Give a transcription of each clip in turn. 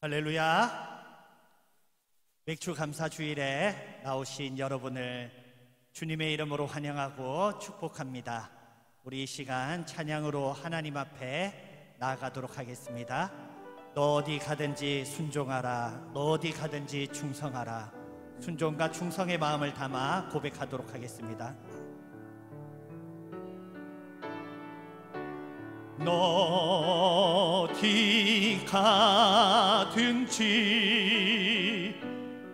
할렐루야. 맥주 감사 주일에 나오신 여러분을 주님의 이름으로 환영하고 축복합니다. 우리 이 시간 찬양으로 하나님 앞에 나아가도록 하겠습니다. 너 어디 가든지 순종하라. 너 어디 가든지 충성하라. 순종과 충성의 마음을 담아 고백하도록 하겠습니다. 너 어디 가든지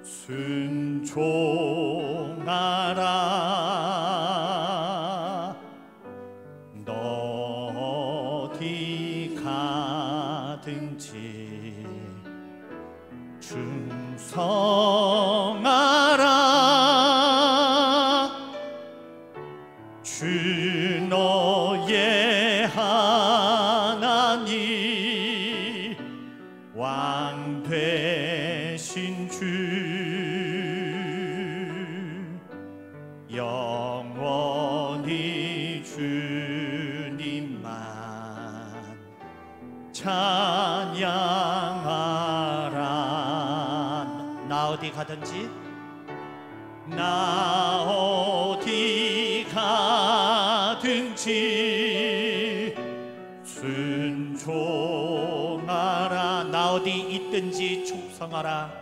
순종하라. 너 어디 가든지 충성하라. 주 너의 하나님 왕 되신 주 영원히 주님만 찬양하라. 나 어디 가든지 나 어디 가든지 순종하라. 나 어디 있든지 충성하라.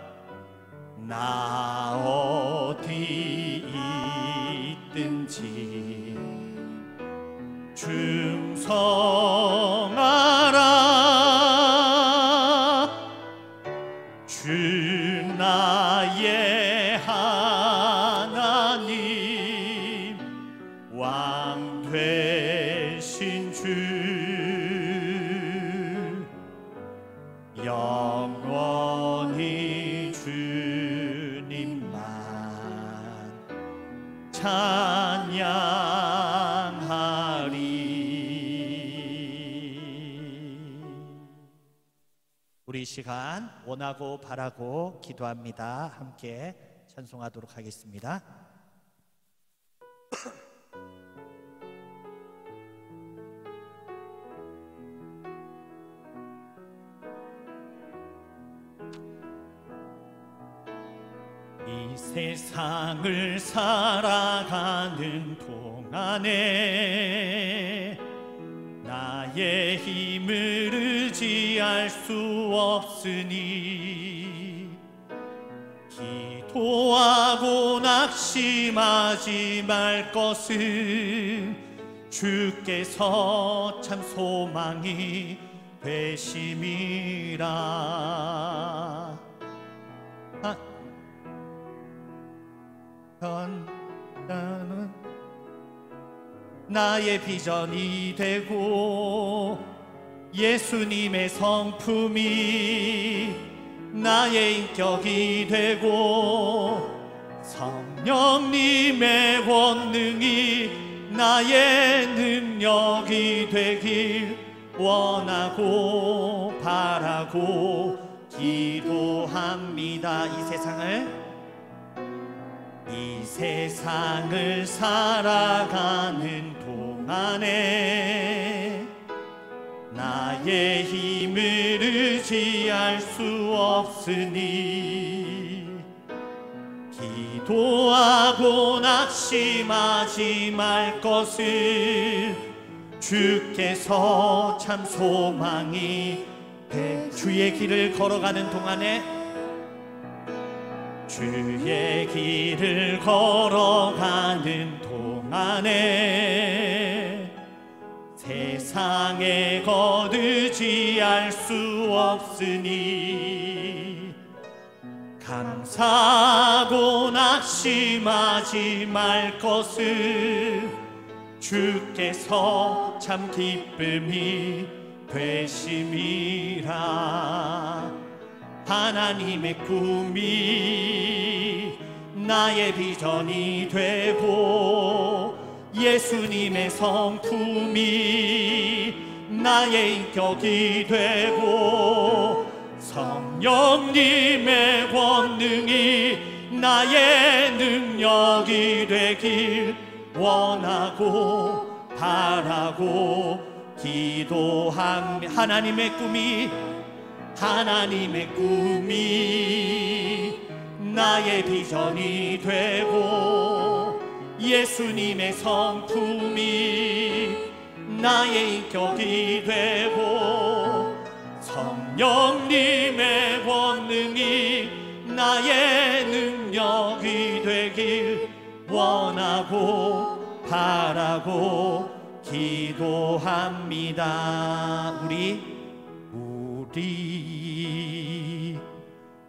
나 어디 있든지 충성하라. 주 나의 하나님 왕 되신 주 영원히 주님만 찬양하리. 우리 이 시간 원하고 바라고 기도합니다. 함께 찬송하도록 하겠습니다. 이 세상을 살아가는 동안에 나의 힘을 의지할 수 없으니 기도하고 낙심하지 말 것은 주께서 참 소망이 되심이라. 나의 비전이 되고 예수님의 성품이 나의 인격이 되고 성령님의 권능이 나의 능력이 되길 원하고 바라고 기도합니다. 이 세상을 살아가는 동안에 나의 힘을 의지할 수 없으니 기도하고 낙심하지 말 것을 주께서 참 소망이 돼. 주의 길을 걸어가는 동안에 주의 길을 걸어가는 동안에 세상에 거두지할 수 없으니 감사하고 낙심하지 말 것을 주께서 참 기쁨이 되심이라. 하나님의 꿈이 나의 비전이 되고 예수님의 성품이 나의 인격이 되고 성령님의 권능이 나의 능력이 되길 원하고 바라고 기도합니다. 하나님의 꿈이 하나님의 꿈이 나의 비전이 되고 예수님의 성품이 나의 인격이 되고 성령님의 권능이 나의 능력이 되길 원하고 바라고 기도합니다. 우리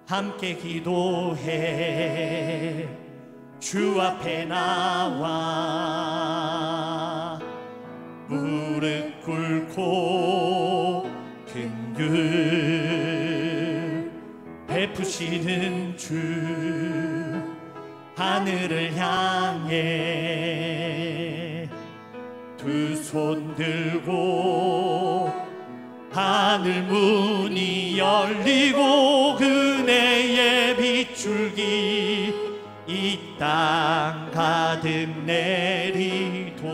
함께 기도해. 주 앞에 나와 무릎 꿇고 긍휼 베푸시는 주 하늘을 향해 두 손 들고 하늘 문이 열리고 은혜의 빗줄기 이 땅 가득 내리도록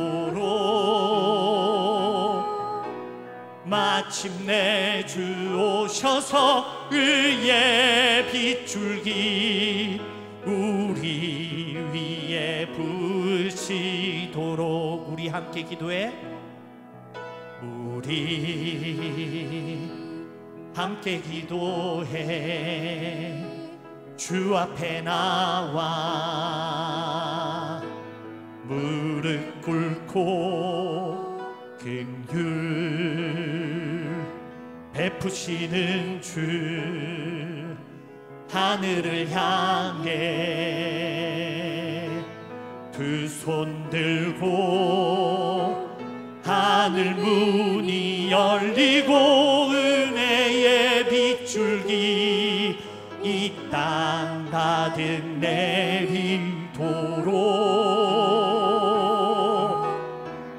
마침내 주 오셔서 의의 빗줄기 우리 위에 부으시도록. 우리 함께 기도해. 우리 함께 기도해. 주 앞에 나와 무릎 꿇고 긍휼 베푸시는 주 하늘을 향해 두 손 들고 하늘 문이 열리고 은혜의 빗줄기 이 땅 가득 내리도록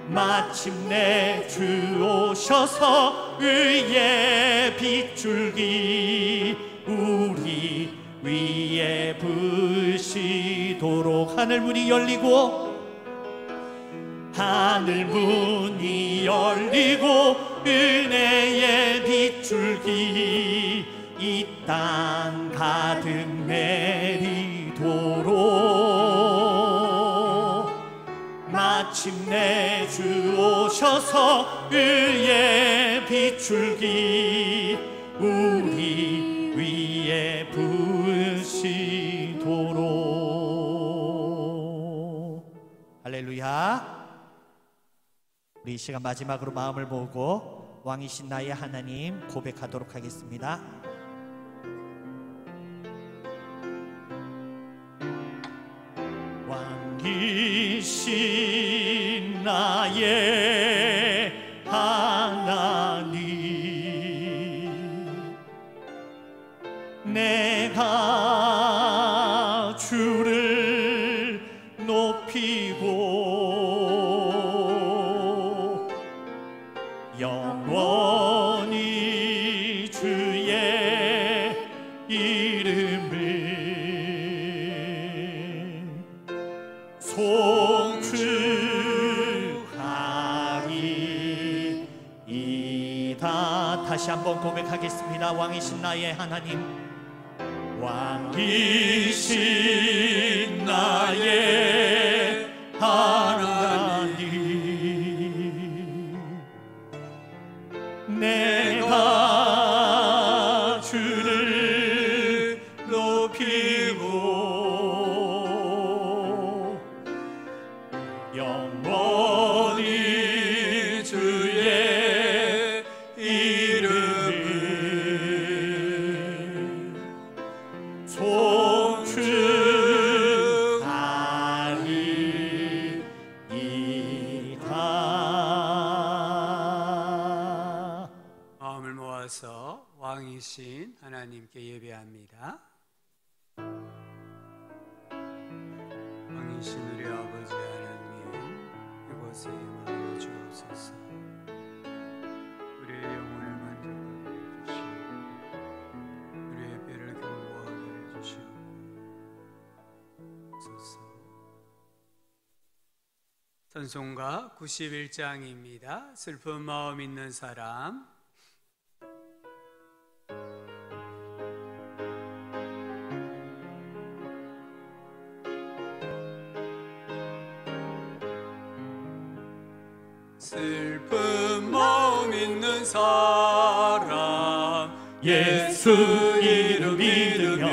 마침내 주 오셔서 의의 빗줄기 우리 위에 부으시도록. 하늘 문이 열리고 하늘 문이 열리고 은혜의 빗줄기 이 땅 가득 내리도록 마침내 주 오셔서 의의 빗줄기 우리 위에 부으시도록. 할렐루야. 우리 이 시간 마지막으로 마음을 모으고 왕이신 나의 하나님 고백하도록 하겠습니다. 왕이신 나의 하나님 내가 주를 높이고 영원히 주의 이름을 송축하리이다. 다시 한번 고백하겠습니다. 왕이신 나의 하나님, 왕이신 나의 하나님 내가 주를 높이고 영원히 주의 이름을 송축하리이다. 마음을 모아서 왕이신 하나님께 예배합니다. 왕이신 우리 아버지 하나님, 이곳에 임하여 주옵소서. 우리의 영혼을 만져가게 해주시고 우리의 뼈를 견고하게 해주시옵소서. 찬송가 91장입니다. 슬픈 마음 있는 사람. 슬픈 마음 있는 사람 예수 이름 믿으면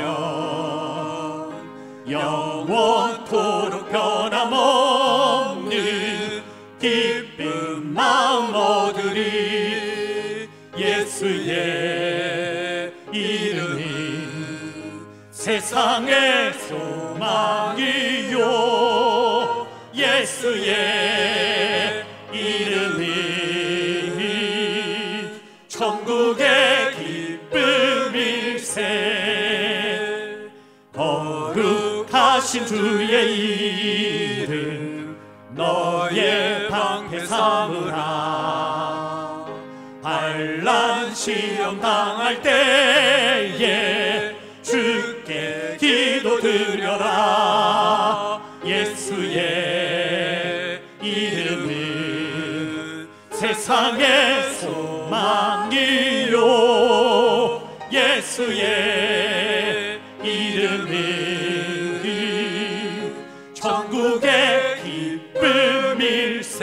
영원토록 변함없는 기쁜 마음 얻으리. 예수의 이름은 세상의 소망이요, 예수의 이름은 천국의 기쁨일세. 거룩하신 주의 이름 너의 방패 삼으라. 환난 시험 당할 때에 주께 기도드려라. 예수의 이름은 세상의 소망이요, 예수의 이름은 천국의 기쁨일세.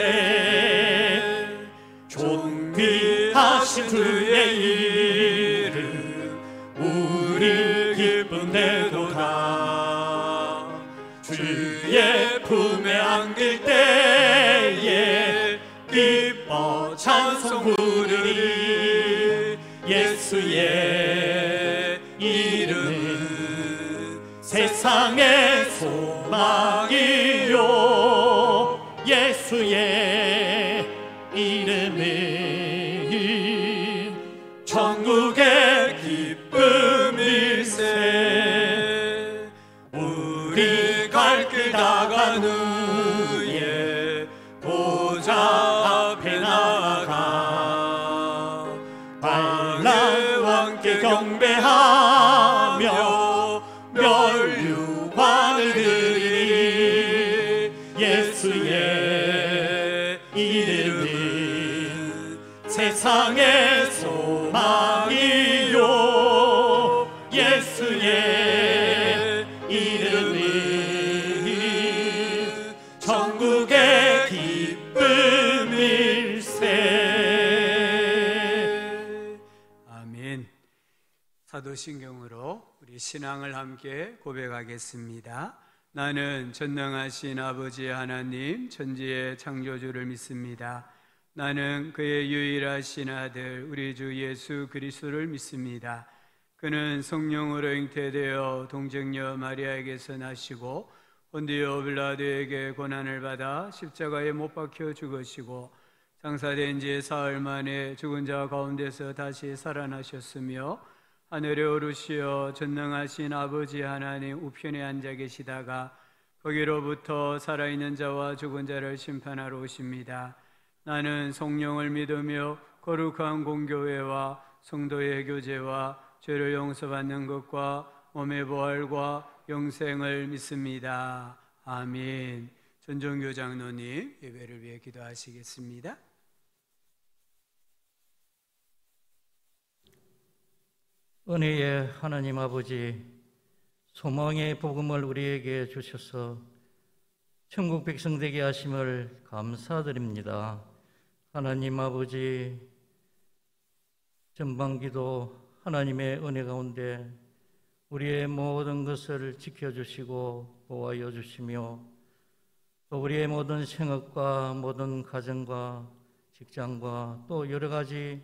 존귀하신 주의 이름 우리 기쁨 내도다. 주의 품에 안길 때에 기뻐 찬송 부르리. 예수의 이름은 세상의 소망이요, 예수의 이름은 천국의 기쁨일세. 우리 갈 길 다간 후에 보좌 앞에 나아가 환난과 함께 경배하며 멸류관을 드리리. 예수의 이름은 세상의 소망이요, 예수의 이름은 천국의 기쁨일세. 아멘. 사도신경으로 우리 신앙을 함께 고백하겠습니다. 나는 전능하신 아버지 하나님 천지의 창조주를 믿습니다. 나는 그의 유일하신 아들 우리 주 예수 그리스도를 믿습니다. 그는 성령으로 잉태되어 동정녀 마리아에게서 나시고 본디오 빌라도에게 고난을 받아 십자가에 못 박혀 죽으시고 장사된 지 사흘 만에 죽은 자 가운데서 다시 살아나셨으며 하늘에 오르시어 전능하신 아버지 하나님 우편에 앉아 계시다가 거기로부터 살아있는 자와 죽은 자를 심판하러 오십니다. 나는 성령을 믿으며 거룩한 공교회와 성도의 교제와 죄를 용서받는 것과 몸의 부활과 영생을 믿습니다. 아멘. 전종교 장로님 예배를 위해 기도하시겠습니다. 은혜의 하나님 아버지, 소망의 복음을 우리에게 주셔서 천국 백성 되게 하심을 감사드립니다. 하나님 아버지, 전반기도 하나님의 은혜 가운데 우리의 모든 것을 지켜주시고 보호하여 주시며 또 우리의 모든 생업과 모든 가정과 직장과 또 여러 가지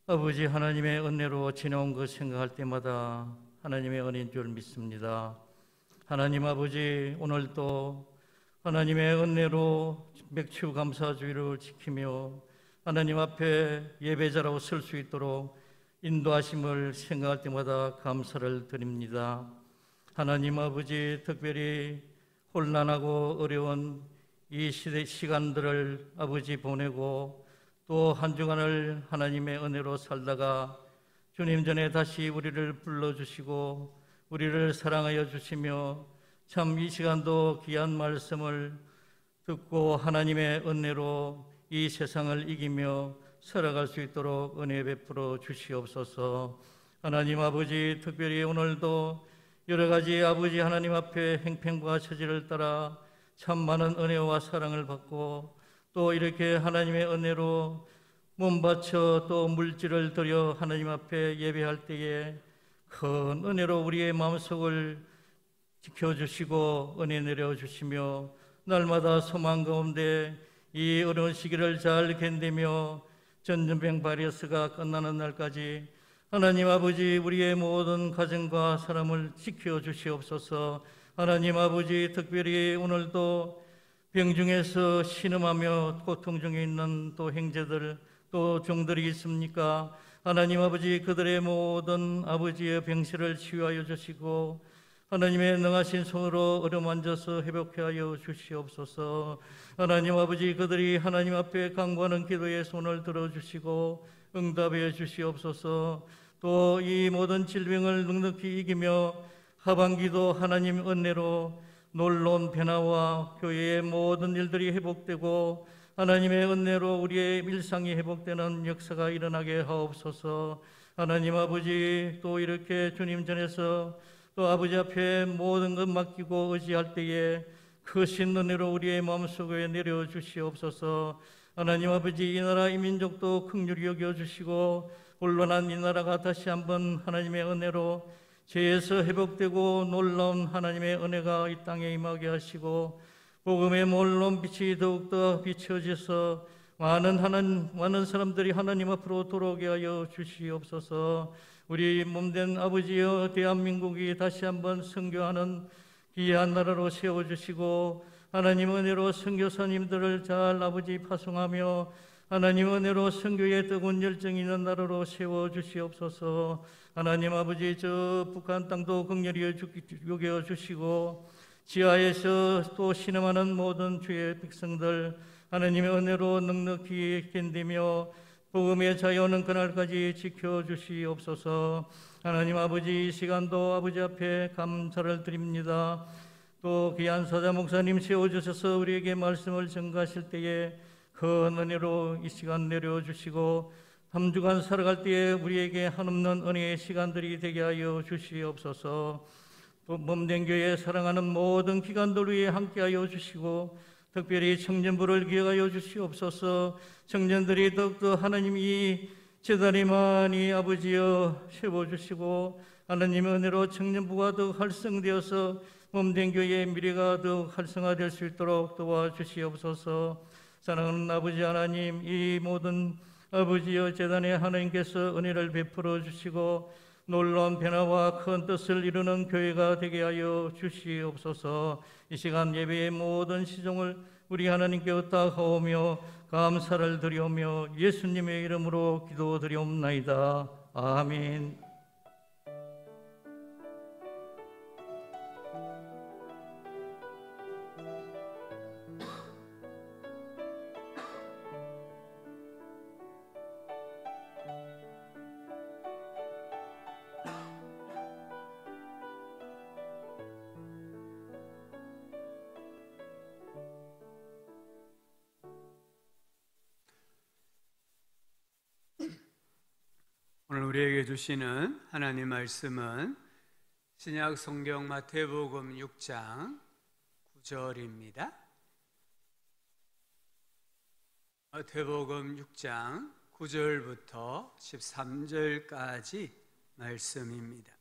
아버지 하나님의 은혜로 지나온 것 생각할 때마다 하나님의 은혜인 줄 믿습니다. 하나님 아버지, 오늘도 하나님의 은혜로 맥주 감사주의를 지키며 하나님 앞에 예배자라고 설 수 있도록 인도하심을 생각할 때마다 감사를 드립니다. 하나님 아버지, 특별히 혼란하고 어려운 이 시간들을 아버지 보내고 또 한 주간을 하나님의 은혜로 살다가 주님 전에 다시 우리를 불러주시고 우리를 사랑하여 주시며 참 이 시간도 귀한 말씀을 듣고 하나님의 은혜로 이 세상을 이기며 살아갈 수 있도록 은혜 베풀어 주시옵소서. 하나님 아버지, 특별히 오늘도 여러 가지 아버지 하나님 앞에 행편과 처지를 따라 참 많은 은혜와 사랑을 받고 또 이렇게 하나님의 은혜로 몸 바쳐 또 물질을 드려 하나님 앞에 예배할 때에 큰 은혜로 우리의 마음속을 지켜주시고 은혜 내려주시며 날마다 소망 가운데 이 어려운 시기를 잘 견디며 전염병 바이러스가 끝나는 날까지 하나님 아버지 우리의 모든 가정과 사람을 지켜주시옵소서. 하나님 아버지 특별히 오늘도 병중에서 신음하며 고통 중에 있는 또 형제들 또 종들이 있습니까? 하나님 아버지 그들의 모든 아버지의 병실을 치유하여 주시고 하나님의 능하신 손으로 어루만져서 회복해 하여 주시옵소서. 하나님 아버지 그들이 하나님 앞에 간구하는 기도에 손을 들어주시고 응답해 주시옵소서. 또 이 모든 질병을 넉넉히 이기며 하반기도 하나님 은혜로 놀라운 변화와 교회의 모든 일들이 회복되고 하나님의 은혜로 우리의 일상이 회복되는 역사가 일어나게 하옵소서. 하나님 아버지 또 이렇게 주님 전에서 또 아버지 앞에 모든 것 맡기고 의지할 때에 크신 은혜로 우리의 마음속에 내려주시옵소서. 하나님 아버지 이 나라 이 민족도 긍휼히 여겨주시고 혼란한 이 나라가 다시 한번 하나님의 은혜로 죄에서 회복되고 놀라운 하나님의 은혜가 이 땅에 임하게 하시고 복음의 몰론 빛이 더욱더 비춰져서 많은 사람들이 하나님 앞으로 돌아오게 하여 주시옵소서. 우리 몸된 아버지여 대한민국이 다시 한번 선교하는 귀한 나라로 세워주시고 하나님 은혜로 선교사님들을 잘 아버지 파송하며 하나님 은혜로 선교에 뜨거운 열정이 있는 나라로 세워주시옵소서. 하나님 아버지 저 북한 땅도 긍휼히 여겨주시고 지하에서 또 신음하는 모든 주의 백성들 하나님의 은혜로 넉넉히 견디며 복음의 자유는 그날까지 지켜주시옵소서. 하나님 아버지 이 시간도 아버지 앞에 감사를 드립니다. 또 귀한 사자 목사님 세워주셔서 우리에게 말씀을 전가하실 때에 큰 은혜로 이 시간 내려주시고 3주간 살아갈 때에 우리에게 한없는 은혜의 시간들이 되게 하여 주시옵소서. 몸된 교회 사랑하는 모든 기관들 위에 함께하여 주시고 특별히 청년부를 기억하여 주시옵소서. 청년들이 더욱더 하나님 이 재단이 많이 아버지여 세워주시고 하나님의 은혜로 청년부가 더욱 활성되어서 몸된 교회의 미래가 더욱 활성화될 수 있도록 도와주시옵소서. 사랑하는 아버지 하나님 이 모든 아버지여 재단에 하나님께서 은혜를 베풀어 주시고 놀라운 변화와 큰 뜻을 이루는 교회가 되게 하여 주시옵소서. 이 시간 예배의 모든 시종을 우리 하나님께 의탁하오며 감사를 드리오며 예수님의 이름으로 기도드리옵나이다. 아멘. 오늘 우리에게 주시는 하나님 말씀은 신약 성경 마태복음 6장 9절입니다. 마태복음 6장 9절부터 13절까지 말씀입니다.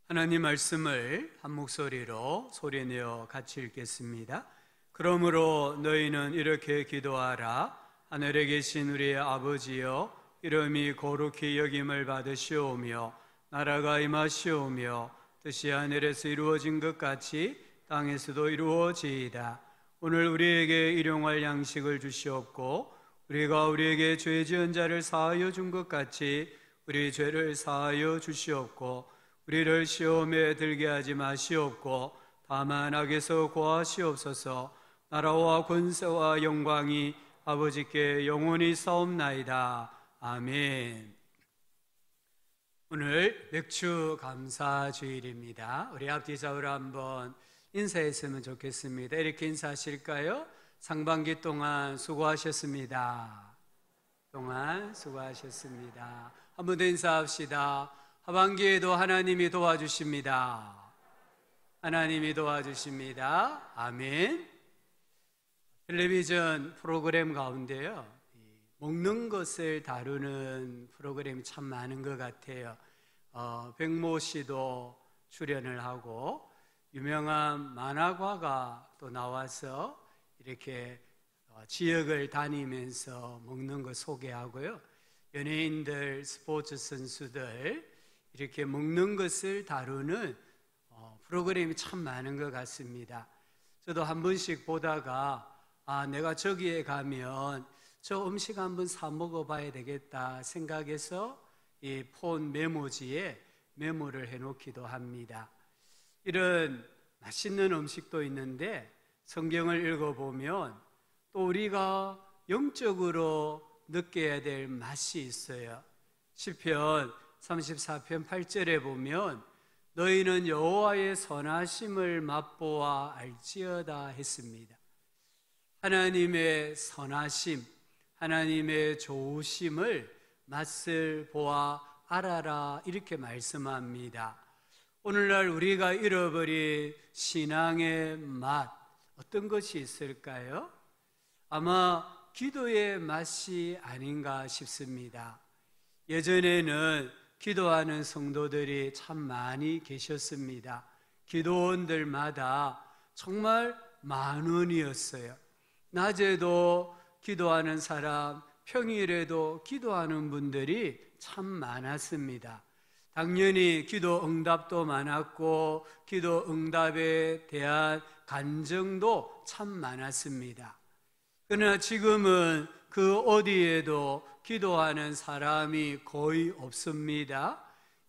하나님 말씀을 한 목소리로 소리내어 같이 읽겠습니다. 그러므로 너희는 이렇게 기도하라. 하늘에 계신 우리의 아버지여, 이름이 거룩히 여김을 받으시오며 나라가 임하시오며 뜻이 하늘에서 이루어진 것 같이 땅에서도 이루어지이다. 오늘 우리에게 일용할 양식을 주시옵고 우리가 우리에게 죄 지은 자를 사하여 준 것 같이 우리 죄를 사하여 주시옵고 우리를 시험에 들게 하지 마시옵고 다만 악에서 구하시옵소서. 나라와 권세와 영광이 아버지께 영원히 싸움나이다. 아멘. 오늘 맥주 감사 주일입니다. 우리 앞뒤 좌우로 한번 인사했으면 좋겠습니다. 이렇게 인사하실까요? 상반기 동안 수고하셨습니다. 한 번 더 인사합시다. 하반기에도 하나님이 도와주십니다. 아멘. 텔레비전 프로그램 가운데요, 먹는 것을 다루는 프로그램이 참 많은 것 같아요. 백모 씨도 출연을 하고 유명한 만화가가 또 나와서 이렇게 지역을 다니면서 먹는 거 소개하고요. 연예인들, 스포츠 선수들 이렇게 먹는 것을 다루는 프로그램이 참 많은 것 같습니다. 저도 한 번씩 보다가 내가 저기에 가면 저 음식 한번 사 먹어봐야 되겠다 생각해서 이 폰 메모지에 메모를 해놓기도 합니다. 이런 맛있는 음식도 있는데 성경을 읽어보면 또 우리가 영적으로 느껴야 될 맛이 있어요. 시편 34편 8절에 보면 너희는 여호와의 선하심을 맛보아 알지어다 했습니다. 하나님의 선하심, 하나님의 좋으심을 맛을 보아 알아라 이렇게 말씀합니다. 오늘날 우리가 잃어버린 신앙의 맛 어떤 것이 있을까요? 아마 기도의 맛이 아닌가 싶습니다. 예전에는 기도하는 성도들이 참 많이 계셨습니다. 기도원들마다 정말 만원이었어요. 낮에도 기도하는 사람, 평일에도 기도하는 분들이 참 많았습니다. 당연히 기도 응답도 많았고 기도 응답에 대한 간증도 참 많았습니다. 그러나 지금은 그 어디에도 기도하는 사람이 거의 없습니다.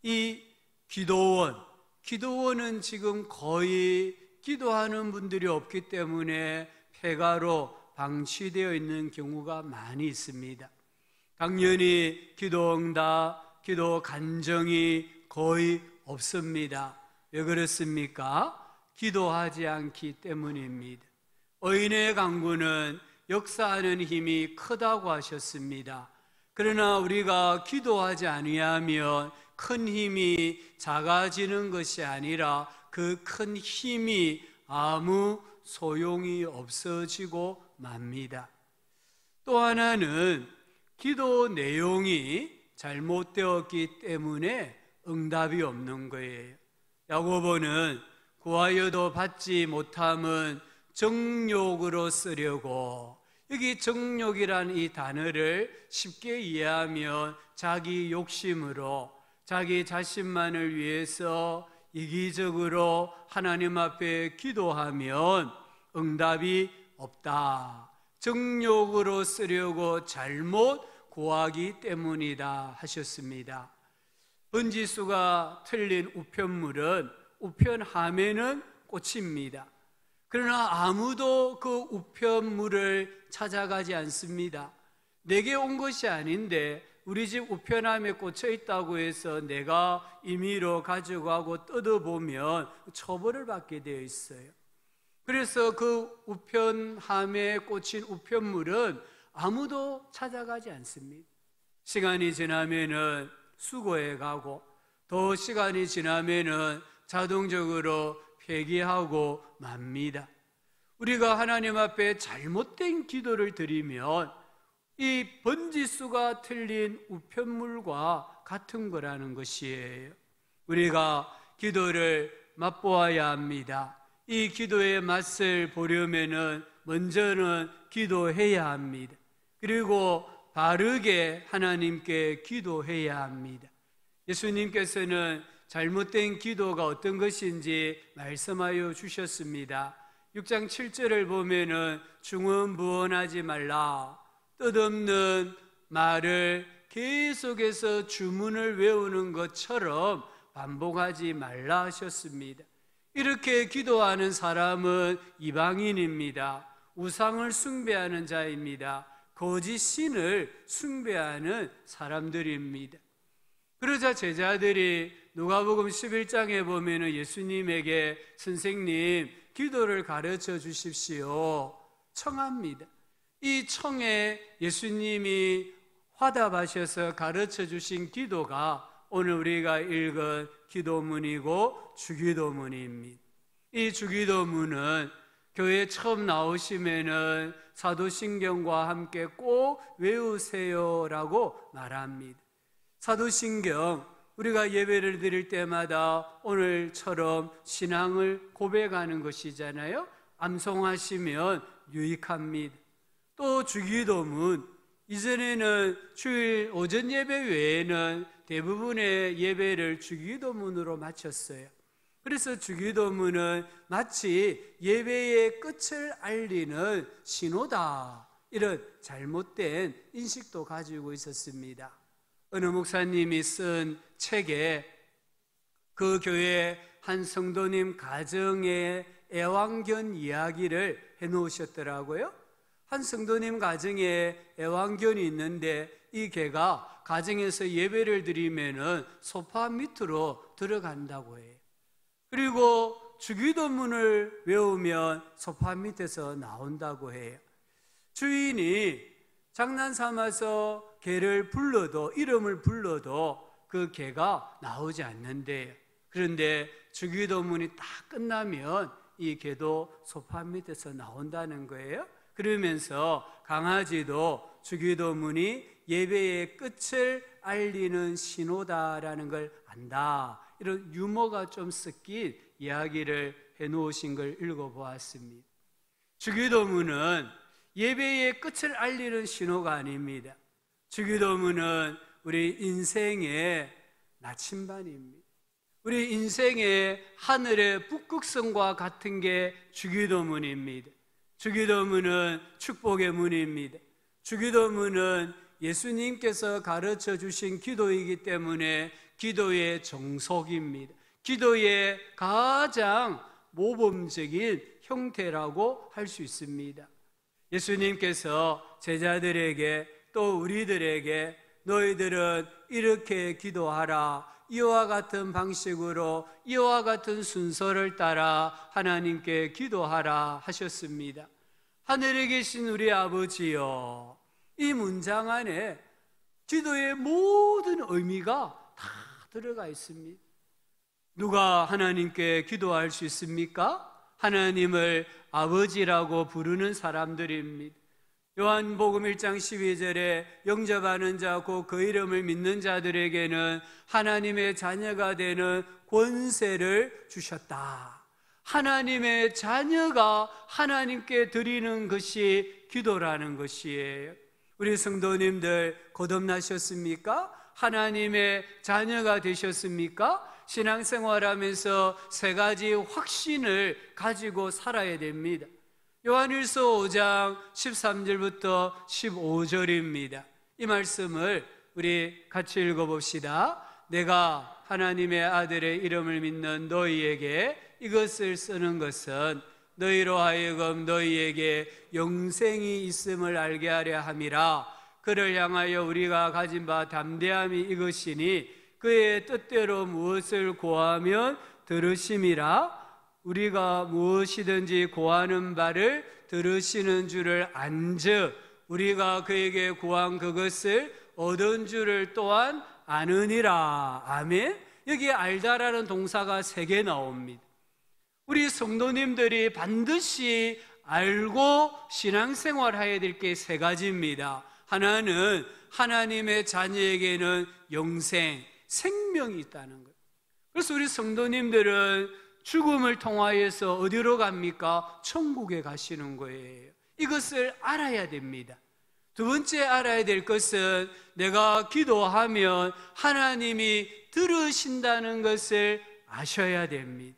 이 기도원은 지금 거의 기도하는 분들이 없기 때문에 폐가로 방치되어 있는 경우가 많이 있습니다. 당연히 기도 응답, 기도 간증이 거의 없습니다. 왜 그렇습니까? 기도하지 않기 때문입니다. 의인의 강구는 역사하는 힘이 크다고 하셨습니다. 그러나 우리가 기도하지 아니하면 큰 힘이 작아지는 것이 아니라 그 큰 힘이 아무 소용이 없어지고 맙니다. 또 하나는 기도 내용이 잘못되었기 때문에 응답이 없는 거예요. 야고보는 구하여도 받지 못함은 정욕으로 쓰려고, 여기 정욕이라는 이 단어를 쉽게 이해하면 자기 욕심으로 자기 자신만을 위해서 이기적으로 하나님 앞에 기도하면 응답이 없다. 정욕으로 쓰려고 잘못 구하기 때문이다 하셨습니다. 번지수가 틀린 우편물은 우편함에는 꽂힙니다. 그러나 아무도 그 우편물을 찾아가지 않습니다. 내게 온 것이 아닌데 우리 집 우편함에 꽂혀 있다고 해서 내가 임의로 가져가고 뜯어보면 처벌을 받게 되어 있어요. 그래서 그 우편함에 꽂힌 우편물은 아무도 찾아가지 않습니다. 시간이 지나면은 수거해 가고 더 시간이 지나면은 자동적으로 폐기하고 맙니다. 우리가 하나님 앞에 잘못된 기도를 드리면 이 번지수가 틀린 우편물과 같은 거라는 것이에요. 우리가 기도를 맛보아야 합니다. 이 기도의 맛을 보려면은 먼저는 기도해야 합니다. 그리고 바르게 하나님께 기도해야 합니다. 예수님께서는 잘못된 기도가 어떤 것인지 말씀하여 주셨습니다. 6장 7절을 보면은 중언부언하지 말라, 뜻없는 말을 계속해서 주문을 외우는 것처럼 반복하지 말라 하셨습니다. 이렇게 기도하는 사람은 이방인입니다. 우상을 숭배하는 자입니다. 거짓 신을 숭배하는 사람들입니다. 그러자 제자들이 누가복음 11장에 보면 예수님에게 선생님 기도를 가르쳐 주십시오 청합니다. 이 청에 예수님이 화답하셔서 가르쳐 주신 기도가 오늘 우리가 읽은 기도문이고 주기도문입니다. 이 주기도문은 교회 처음 나오시면은 사도신경과 함께 꼭 외우세요라고 말합니다. 사도신경, 우리가 예배를 드릴 때마다 오늘처럼 신앙을 고백하는 것이잖아요. 암송하시면 유익합니다. 또 주기도문, 이전에는 주일 오전 예배 외에는 대부분의 예배를 주기도문으로 마쳤어요. 그래서 주기도문은 마치 예배의 끝을 알리는 신호다, 이런 잘못된 인식도 가지고 있었습니다. 어느 목사님이 쓴 책에 그 교회 한 성도님 가정의 애완견 이야기를 해놓으셨더라고요. 한 성도님 가정에 애완견이 있는데 이 개가 가정에서 예배를 드리면은 소파 밑으로 들어간다고 해요. 그리고 주기도문을 외우면 소파 밑에서 나온다고 해요. 주인이 장난 삼아서 개를 불러도, 이름을 불러도 그 개가 나오지 않는데요. 그런데 주기도문이 딱 끝나면 이 개도 소파 밑에서 나온다는 거예요. 그러면서 강아지도 주기도문이 예배의 끝을 알리는 신호다라는 걸 안다, 이런 유머가 좀 섞인 이야기를 해놓으신 걸 읽어보았습니다. 주기도문은 예배의 끝을 알리는 신호가 아닙니다. 주기도문은 우리 인생의 나침반입니다. 우리 인생의 하늘의 북극성과 같은 게 주기도문입니다. 주기도문은 축복의 문입니다. 주기도문은 예수님께서 가르쳐 주신 기도이기 때문에 기도의 정석입니다. 기도의 가장 모범적인 형태라고 할 수 있습니다. 예수님께서 제자들에게 또 우리들에게 너희들은 이렇게 기도하라, 이와 같은 방식으로 이와 같은 순서를 따라 하나님께 기도하라 하셨습니다. 하늘에 계신 우리 아버지여, 이 문장 안에 기도의 모든 의미가 다 들어가 있습니다. 누가 하나님께 기도할 수 있습니까? 하나님을 아버지라고 부르는 사람들입니다. 요한복음 1장 12절에 영접하는 자, 곧 그 이름을 믿는 자들에게는 하나님의 자녀가 되는 권세를 주셨다. 하나님의 자녀가 하나님께 드리는 것이 기도라는 것이에요. 우리 성도님들 거듭나셨습니까? 하나님의 자녀가 되셨습니까? 신앙생활하면서 세 가지 확신을 가지고 살아야 됩니다. 요한일서 5장 13절부터 15절입니다. 이 말씀을 우리 같이 읽어봅시다. 내가 하나님의 아들의 이름을 믿는 너희에게 이것을 쓰는 것은 너희로 하여금 너희에게 영생이 있음을 알게 하려 함이라. 그를 향하여 우리가 가진 바 담대함이 이것이니 그의 뜻대로 무엇을 구하면 들으심이라. 우리가 무엇이든지 구하는 바를 들으시는 줄을 안즉 우리가 그에게 구한 그것을 얻은 줄을 또한 아느니라. 아멘. 여기 알다라는 동사가 3개 나옵니다. 우리 성도님들이 반드시 알고 신앙생활해야 될 게 3가지입니다. 하나는 하나님의 자녀에게는 영생, 생명이 있다는 거예요. 그래서 우리 성도님들은 죽음을 통하여서 어디로 갑니까? 천국에 가시는 거예요. 이것을 알아야 됩니다. 두 번째 알아야 될 것은 내가 기도하면 하나님이 들으신다는 것을 아셔야 됩니다.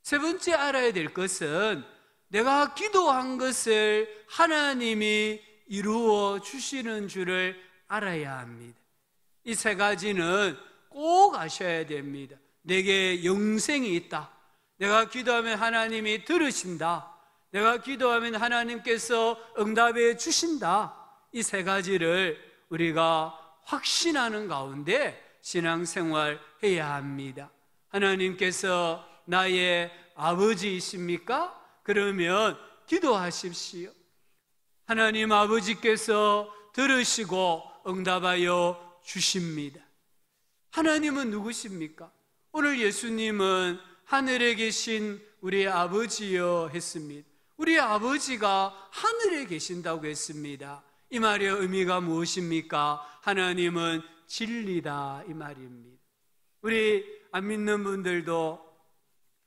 세 번째 알아야 될 것은 내가 기도한 것을 하나님이 이루어 주시는 줄을 알아야 합니다. 이 3가지는 꼭 아셔야 됩니다. 내게 영생이 있다. 내가 기도하면 하나님이 들으신다. 내가 기도하면 하나님께서 응답해 주신다. 이 3가지를 우리가 확신하는 가운데 신앙생활 해야 합니다. 하나님께서 나의 아버지이십니까? 그러면 기도하십시오. 하나님 아버지께서 들으시고 응답하여 주십니다. 하나님은 누구십니까? 오늘 예수님은 하늘에 계신 우리 아버지여 했습니다. 우리 아버지가 하늘에 계신다고 했습니다. 이 말의 의미가 무엇입니까? 하나님은 진리다 이 말입니다. 우리 안 믿는 분들도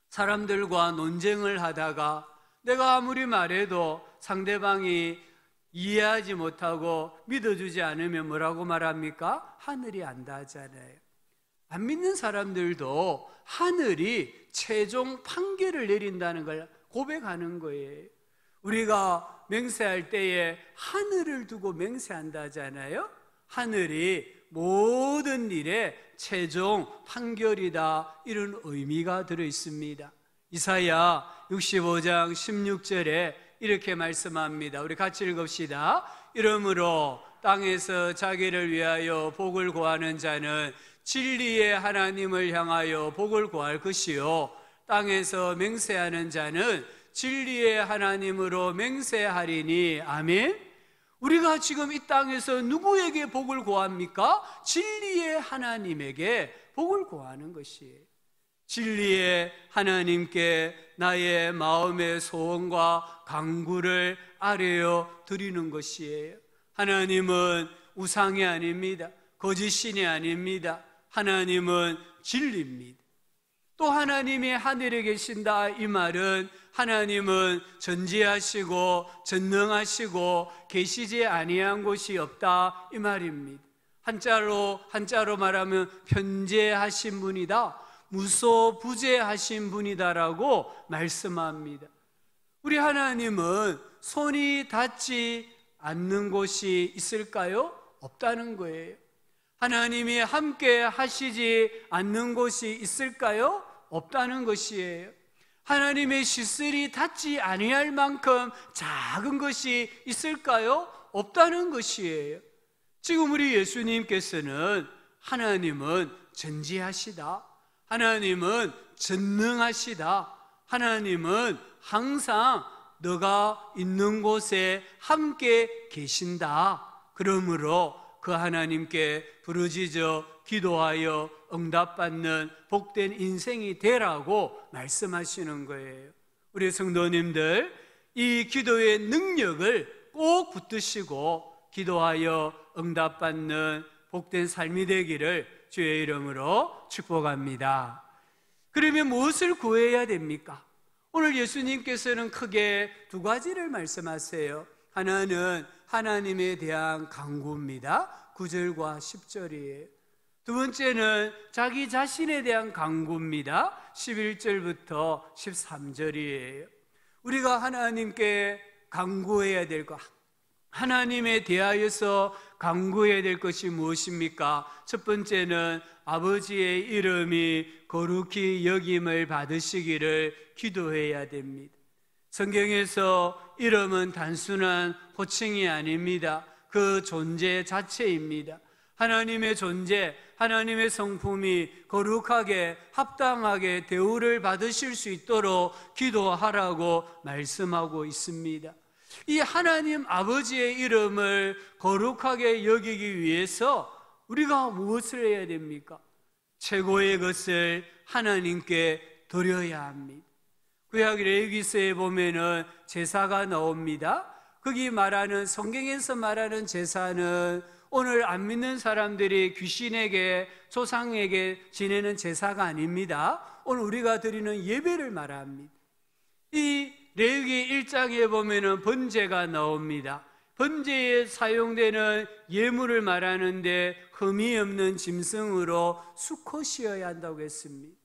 사람들과 논쟁을 하다가 내가 아무리 말해도 상대방이 이해하지 못하고 믿어주지 않으면 뭐라고 말합니까? 하늘이 안다 하잖아요. 안 믿는 사람들도 하늘이 최종 판결을 내린다는 걸 고백하는 거예요. 우리가 맹세할 때에 하늘을 두고 맹세한다 하잖아요. 하늘이 모든 일의 최종 판결이다, 이런 의미가 들어 있습니다. 이사야 65장 16절에 이렇게 말씀합니다. 우리 같이 읽읍시다. 이러므로 땅에서 자기를 위하여 복을 구하는 자는 진리의 하나님을 향하여 복을 구할 것이요, 땅에서 맹세하는 자는 진리의 하나님으로 맹세하리니. 아멘. 우리가 지금 이 땅에서 누구에게 복을 구합니까? 진리의 하나님에게 복을 구하는 것이에요. 진리의 하나님께 나의 마음의 소원과 간구를 아뢰어 드리는 것이에요. 하나님은 우상이 아닙니다. 거짓신이 아닙니다. 하나님은 진리입니다. 또 하나님이 하늘에 계신다 이 말은 하나님은 전지하시고 전능하시고 계시지 아니한 곳이 없다 이 말입니다. 한자로 말하면 편재하신 분이다, 무소부재하신 분이다라고 말씀합니다. 우리 하나님은 손이 닿지 않는 곳이 있을까요? 없다는 거예요. 하나님이 함께 하시지 않는 곳이 있을까요? 없다는 것이에요. 하나님의 시슬이 닿지 아니할 만큼 작은 것이 있을까요? 없다는 것이에요. 지금 우리 예수님께서는 하나님은 전지하시다, 하나님은 전능하시다, 하나님은 항상 너가 있는 곳에 함께 계신다. 그러므로 그 하나님께 부르짖어 기도하여 응답받는 복된 인생이 되라고 말씀하시는 거예요. 우리 성도님들, 이 기도의 능력을 꼭 붙드시고 기도하여 응답받는 복된 삶이 되기를 주의 이름으로 축복합니다. 그러면 무엇을 구해야 됩니까? 오늘 예수님께서는 크게 두 가지를 말씀하세요. 하나는 하나님에 대한 간구입니다. 9절과 10절이에요. 두 번째는 자기 자신에 대한 간구입니다. 11절부터 13절이에요. 우리가 하나님께 간구해야 될 것, 하나님에 대하여서 간구해야 될 것이 무엇입니까? 첫 번째는 아버지의 이름이 거룩히 여김을 받으시기를 기도해야 됩니다. 성경에서 이름은 단순한 호칭이 아닙니다. 그 존재 자체입니다. 하나님의 존재, 하나님의 성품이 거룩하게 합당하게 대우를 받으실 수 있도록 기도하라고 말씀하고 있습니다. 이 하나님 아버지의 이름을 거룩하게 여기기 위해서 우리가 무엇을 해야 됩니까? 최고의 것을 하나님께 드려야 합니다. 구약 레위기서에 보면은 제사가 나옵니다. 거기 말하는, 성경에서 말하는 제사는 오늘 안 믿는 사람들이 귀신에게, 조상에게 지내는 제사가 아닙니다. 오늘 우리가 드리는 예배를 말합니다. 이 레위기 1장에 보면은 번제가 나옵니다. 번제에 사용되는 예물을 말하는데 흠이 없는 짐승으로 수컷이어야 한다고 했습니다.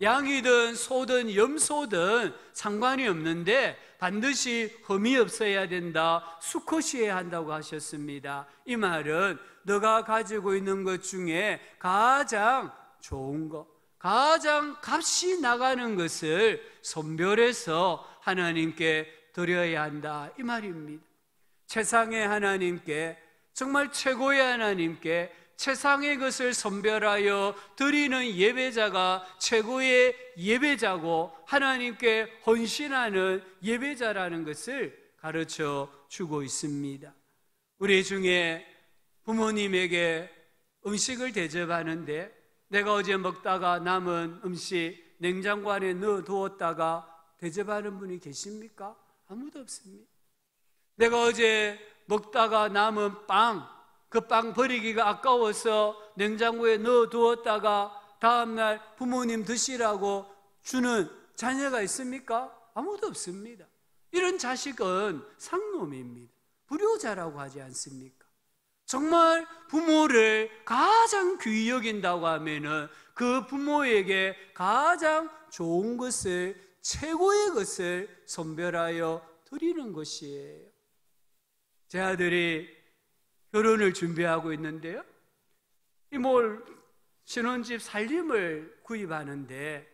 양이든 소든 염소든 상관이 없는데 반드시 흠이 없어야 된다, 수컷이어야 한다고 하셨습니다. 이 말은 너가 가지고 있는 것 중에 가장 좋은 것, 가장 값이 나가는 것을 선별해서 하나님께 드려야 한다 이 말입니다. 최상의 하나님께, 정말 최고의 하나님께 최상의 것을 선별하여 드리는 예배자가 최고의 예배자고 하나님께 헌신하는 예배자라는 것을 가르쳐 주고 있습니다. 우리 중에 부모님에게 음식을 대접하는데 내가 어제 먹다가 남은 음식 냉장고 안에 넣어두었다가 대접하는 분이 계십니까? 아무도 없습니다. 내가 어제 먹다가 남은 빵, 그 빵 버리기가 아까워서 냉장고에 넣어두었다가 다음날 부모님 드시라고 주는 자녀가 있습니까? 아무도 없습니다. 이런 자식은 상놈입니다. 불효자라고 하지 않습니까? 정말 부모를 가장 귀히 여긴다고 하면은 그 부모에게 가장 좋은 것을, 최고의 것을 선별하여 드리는 것이에요. 제 아들이 결혼을 준비하고 있는데요, 신혼집 살림을 구입하는데,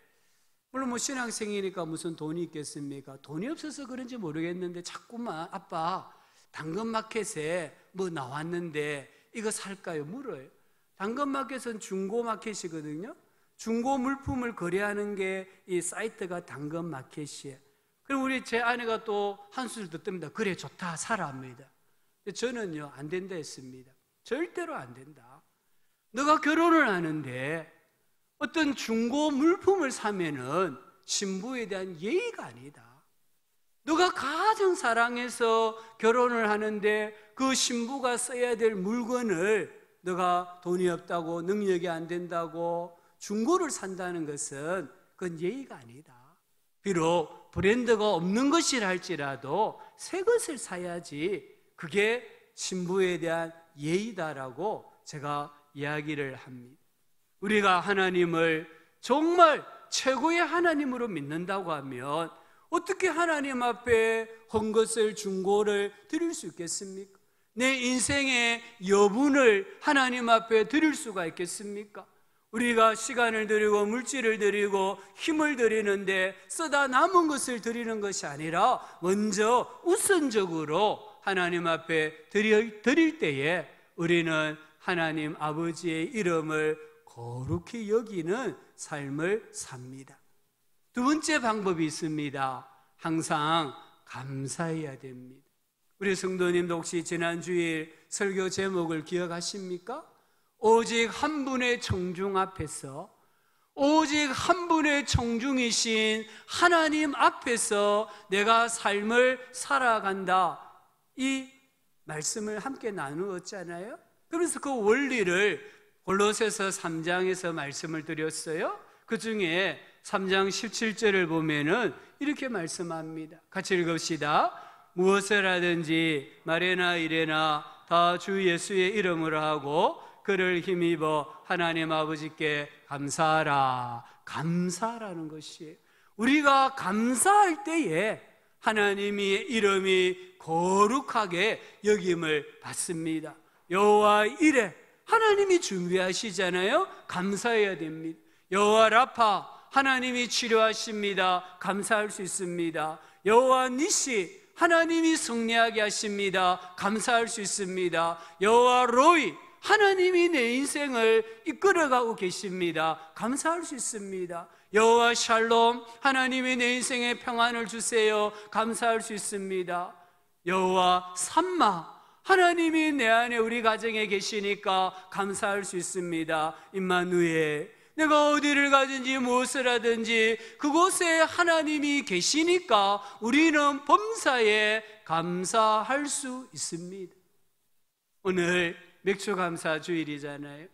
물론 신학생이니까 무슨 돈이 있겠습니까? 돈이 없어서 그런지 모르겠는데 자꾸만 아빠 당근마켓에 뭐 나왔는데 이거 살까요? 물어요. 당근마켓은 중고마켓이거든요. 중고 물품을 거래하는 게 이 사이트가 당근마켓이에요. 그럼 제 아내가 또 한수를 더 뜹니다. 그래, 좋다, 사라 합니다. 저는요, 안 된다 했습니다. 절대로 안 된다. 너가 결혼을 하는데 어떤 중고 물품을 사면은 신부에 대한 예의가 아니다. 너가 가장 사랑해서 결혼을 하는데 그 신부가 써야 될 물건을 너가 돈이 없다고, 능력이 안 된다고 중고를 산다는 것은 그건 예의가 아니다. 비록 브랜드가 없는 것이라 할지라도 새 것을 사야지 그게 신부에 대한 예의다라고 제가 이야기를 합니다. 우리가 하나님을 정말 최고의 하나님으로 믿는다고 하면 어떻게 하나님 앞에 헌 것을, 중고를 드릴 수 있겠습니까? 내 인생의 여분을 하나님 앞에 드릴 수가 있겠습니까? 우리가 시간을 드리고 물질을 드리고 힘을 드리는데 쓰다 남은 것을 드리는 것이 아니라 먼저 우선적으로 하나님 앞에 드릴 때에 우리는 하나님 아버지의 이름을 거룩히 여기는 삶을 삽니다. 두 번째 방법이 있습니다. 항상 감사해야 됩니다. 우리 성도님도 혹시 지난 주일 설교 제목을 기억하십니까? 오직 한 분의 청중 앞에서, 오직 한 분의 청중이신 하나님 앞에서 내가 삶을 살아간다, 이 말씀을 함께 나누었잖아요. 그래서 그 원리를 골로새서 3장에서 말씀을 드렸어요. 그 중에 3장 17절을 보면은 이렇게 말씀합니다. 같이 읽읍시다. 무엇을 하든지 말에나 이래나 다 주 예수의 이름으로 하고 그를 힘입어 하나님 아버지께 감사하라. 감사라는 것이에요. 우리가 감사할 때에 하나님의 이름이 거룩하게 여김을 받습니다. 여호와 이레, 하나님이 준비하시잖아요. 감사해야 됩니다. 여호와 라파, 하나님이 치료하십니다. 감사할 수 있습니다. 여호와 니시, 하나님이 승리하게 하십니다. 감사할 수 있습니다. 여호와 로이, 하나님이 내 인생을 이끌어가고 계십니다. 감사할 수 있습니다. 여호와 샬롬, 하나님이 내 인생에 평안을 주세요. 감사할 수 있습니다. 여호와 삼마, 하나님이 내 안에 우리 가정에 계시니까 감사할 수 있습니다. 임마누엘, 내가 어디를 가든지 무엇을 하든지 그곳에 하나님이 계시니까 우리는 범사에 감사할 수 있습니다. 오늘 맥주감사 주일이잖아요.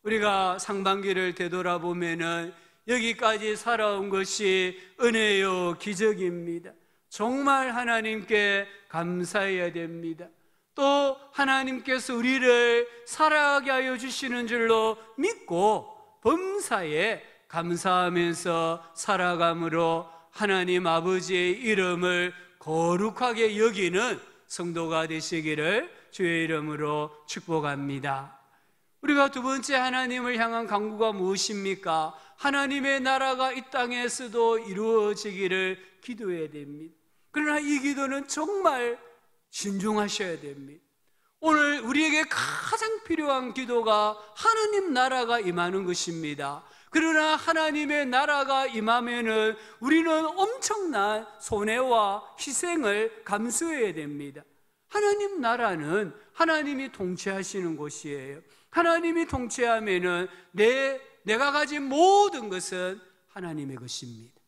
우리가 상반기를 되돌아보면은 여기까지 살아온 것이 은혜요 기적입니다. 정말 하나님께 감사해야 됩니다. 또 하나님께서 우리를 살아가게 하여 주시는 줄로 믿고 범사에 감사하면서 살아감으로 하나님 아버지의 이름을 거룩하게 여기는 성도가 되시기를 주의 이름으로 축복합니다. 우리가 두 번째 하나님을 향한 간구가 무엇입니까? 하나님의 나라가 이 땅에서도 이루어지기를 기도해야 됩니다. 그러나 이 기도는 정말 신중하셔야 됩니다. 오늘 우리에게 가장 필요한 기도가 하나님 나라가 임하는 것입니다. 그러나 하나님의 나라가 임하면은 우리는 엄청난 손해와 희생을 감수해야 됩니다. 하나님 나라는 하나님이 통치하시는 곳이에요. 하나님이 통치하면은 내가 가진 모든 것은 하나님의 것입니다.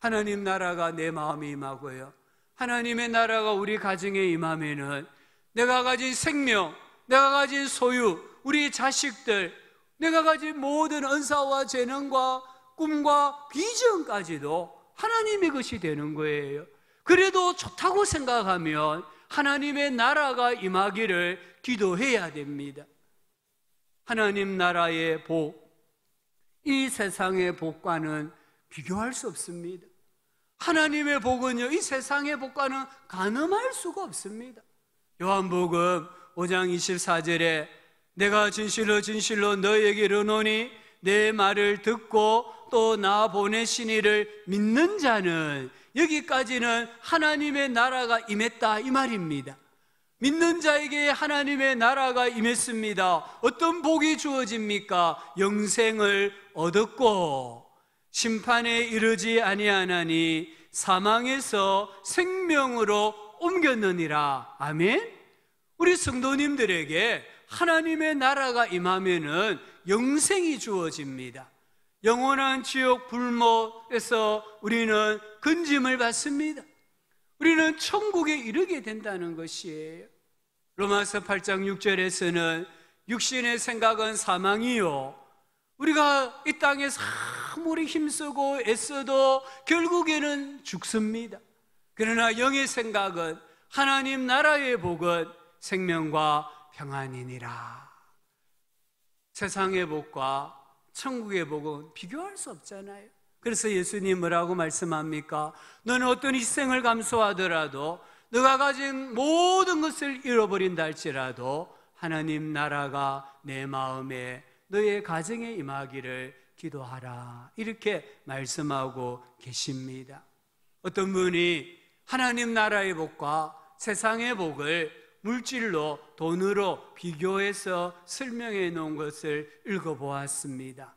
하나님 나라가 내 마음에 임하고요, 하나님의 나라가 우리 가정에 임하면은 내가 가진 생명, 내가 가진 소유, 우리 자식들, 내가 가진 모든 은사와 재능과 꿈과 비전까지도 하나님의 것이 되는 거예요. 그래도 좋다고 생각하면 하나님의 나라가 임하기를 기도해야 됩니다. 하나님 나라의 복, 이 세상의 복과는 비교할 수 없습니다. 하나님의 복은요, 이 세상의 복과는 가늠할 수가 없습니다. 요한복음 5장 24절에 내가 진실로 진실로 너희에게 이르노니 내 말을 듣고 또 나 보내신 이를 믿는 자는, 여기까지는 하나님의 나라가 임했다 이 말입니다. 믿는 자에게 하나님의 나라가 임했습니다. 어떤 복이 주어집니까? 영생을 얻었고 심판에 이르지 아니하나니 사망에서 생명으로 옮겼느니라. 아멘. 우리 성도님들에게 하나님의 나라가 임하면은 영생이 주어집니다. 영원한 지옥 불못에서 우리는 건짐을 받습니다. 우리는 천국에 이르게 된다는 것이에요. 로마서 8장 6절에서는 육신의 생각은 사망이요, 우리가 이 땅에서 아무리 힘쓰고 애써도 결국에는 죽습니다. 그러나 영의 생각은, 하나님 나라의 복은 생명과 평안이니라. 세상의 복과 천국의 복은 비교할 수 없잖아요. 그래서 예수님 뭐라고 말씀합니까? 너는 어떤 희생을 감수하더라도, 너가 가진 모든 것을 잃어버린다 할지라도 하나님 나라가 내 마음에, 너의 가정에 임하기를 기도하라. 이렇게 말씀하고 계십니다. 어떤 분이 하나님 나라의 복과 세상의 복을 물질로, 돈으로 비교해서 설명해 놓은 것을 읽어보았습니다.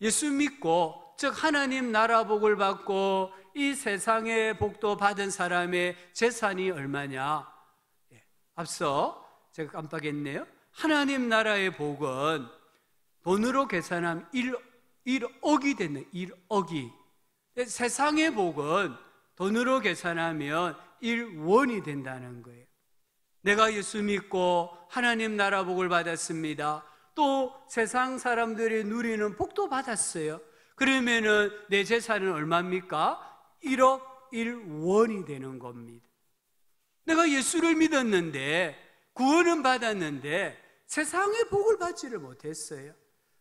예수 믿고, 즉 하나님 나라 복을 받고 이 세상의 복도 받은 사람의 재산이 얼마냐? 앞서 제가 깜빡했네요. 하나님 나라의 복은 돈으로 계산하면 1억이 되는 1억이. 세상의 복은 돈으로 계산하면 1원이 된다는 거예요. 내가 예수 믿고 하나님 나라 복을 받았습니다. 또 세상 사람들이 누리는 복도 받았어요. 그러면은 내 재산은 얼마입니까? 1억 1원이 되는 겁니다. 내가 예수를 믿었는데, 구원은 받았는데 세상의 복을 받지를 못했어요.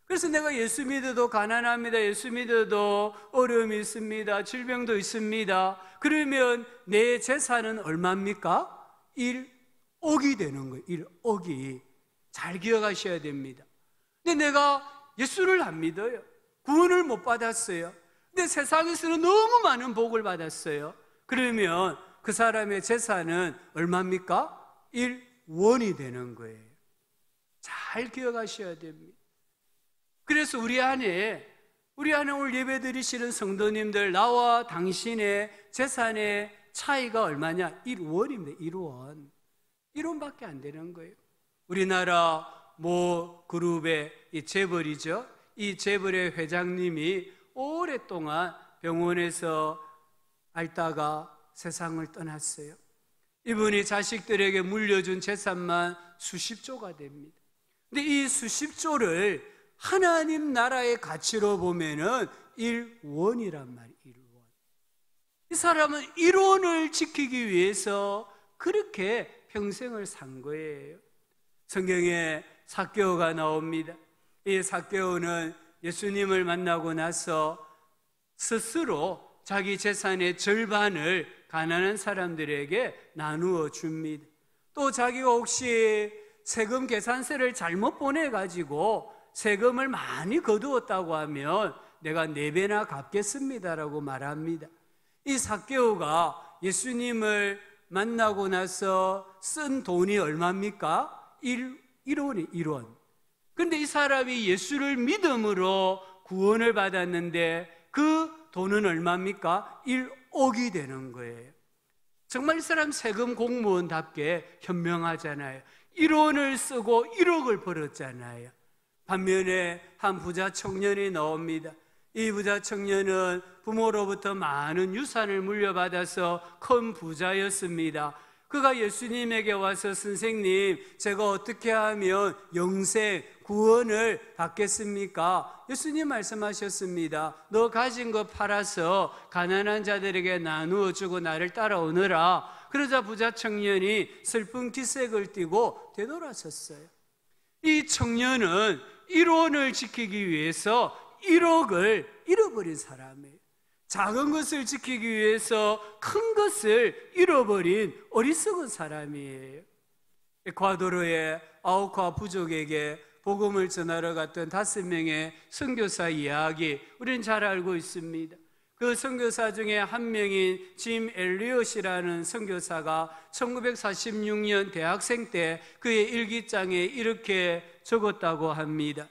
그래서 내가 예수 믿어도 가난합니다, 예수 믿어도 어려움이 있습니다, 질병도 있습니다. 그러면 내 재산은 얼마입니까? 1억이 되는 거예요. 1억이. 잘 기억하셔야 됩니다. 근데 내가 예수를 안 믿어요. 구원을 못 받았어요. 근데 세상에서는 너무 많은 복을 받았어요. 그러면 그 사람의 재산은 얼마입니까? 1원이 되는 거예요. 잘 기억하셔야 됩니다. 그래서 우리 안에 오늘 예배 드리시는 성도님들, 나와 당신의 재산의 차이가 얼마냐? 1원입니다. 1원. 1원밖에 안 되는 거예요. 우리나라 모 그룹의 이 재벌이죠. 이 재벌의 회장님이 오랫동안 병원에서 앓다가 세상을 떠났어요. 이분이 자식들에게 물려준 재산만 수십조가 됩니다. 근데 이 수십조를 하나님 나라의 가치로 보면은 1원이란 말이에요. 1원. 이 사람은 1원을 지키기 위해서 그렇게 평생을 산 거예요. 성경에 삭개오가 나옵니다. 이 삭개오는 예수님을 만나고 나서 스스로 자기 재산의 절반을 가난한 사람들에게 나누어 줍니다. 또 자기가 혹시 세금 계산서를 잘못 보내가지고 세금을 많이 거두었다고 하면 내가 4배나 갚겠습니다라고 말합니다. 이 삭개오가 예수님을 만나고 나서 쓴 돈이 얼마입니까? 1원이 1원. 근데 이 사람이 예수를 믿음으로 구원을 받았는데 그 돈은 얼마입니까? 1억이 되는 거예요. 정말 이 사람 세금 공무원답게 현명하잖아요. 1원을 쓰고 1억을 벌었잖아요. 반면에 한 부자 청년이 나옵니다. 이 부자 청년은 부모로부터 많은 유산을 물려받아서 큰 부자였습니다. 그가 예수님에게 와서 선생님, 제가 어떻게 하면 영생, 구원을 받겠습니까? 예수님 말씀하셨습니다. 너 가진 거 팔아서 가난한 자들에게 나누어 주고 나를 따라오너라. 그러자 부자 청년이 슬픈 기색을 띠고 되돌아섰어요. 이 청년은 1원을 지키기 위해서 1억을 잃어버린 사람이에요. 작은 것을 지키기 위해서 큰 것을 잃어버린 어리석은 사람이에요. 에콰도르의 아우카 부족에게 복음을 전하러 갔던 5명의 선교사 이야기, 우리는 잘 알고 있습니다. 그 선교사 중에 한 명인 짐 엘리엇이라는 선교사가 1946년 대학생 때 그의 일기장에 이렇게 적었다고 합니다.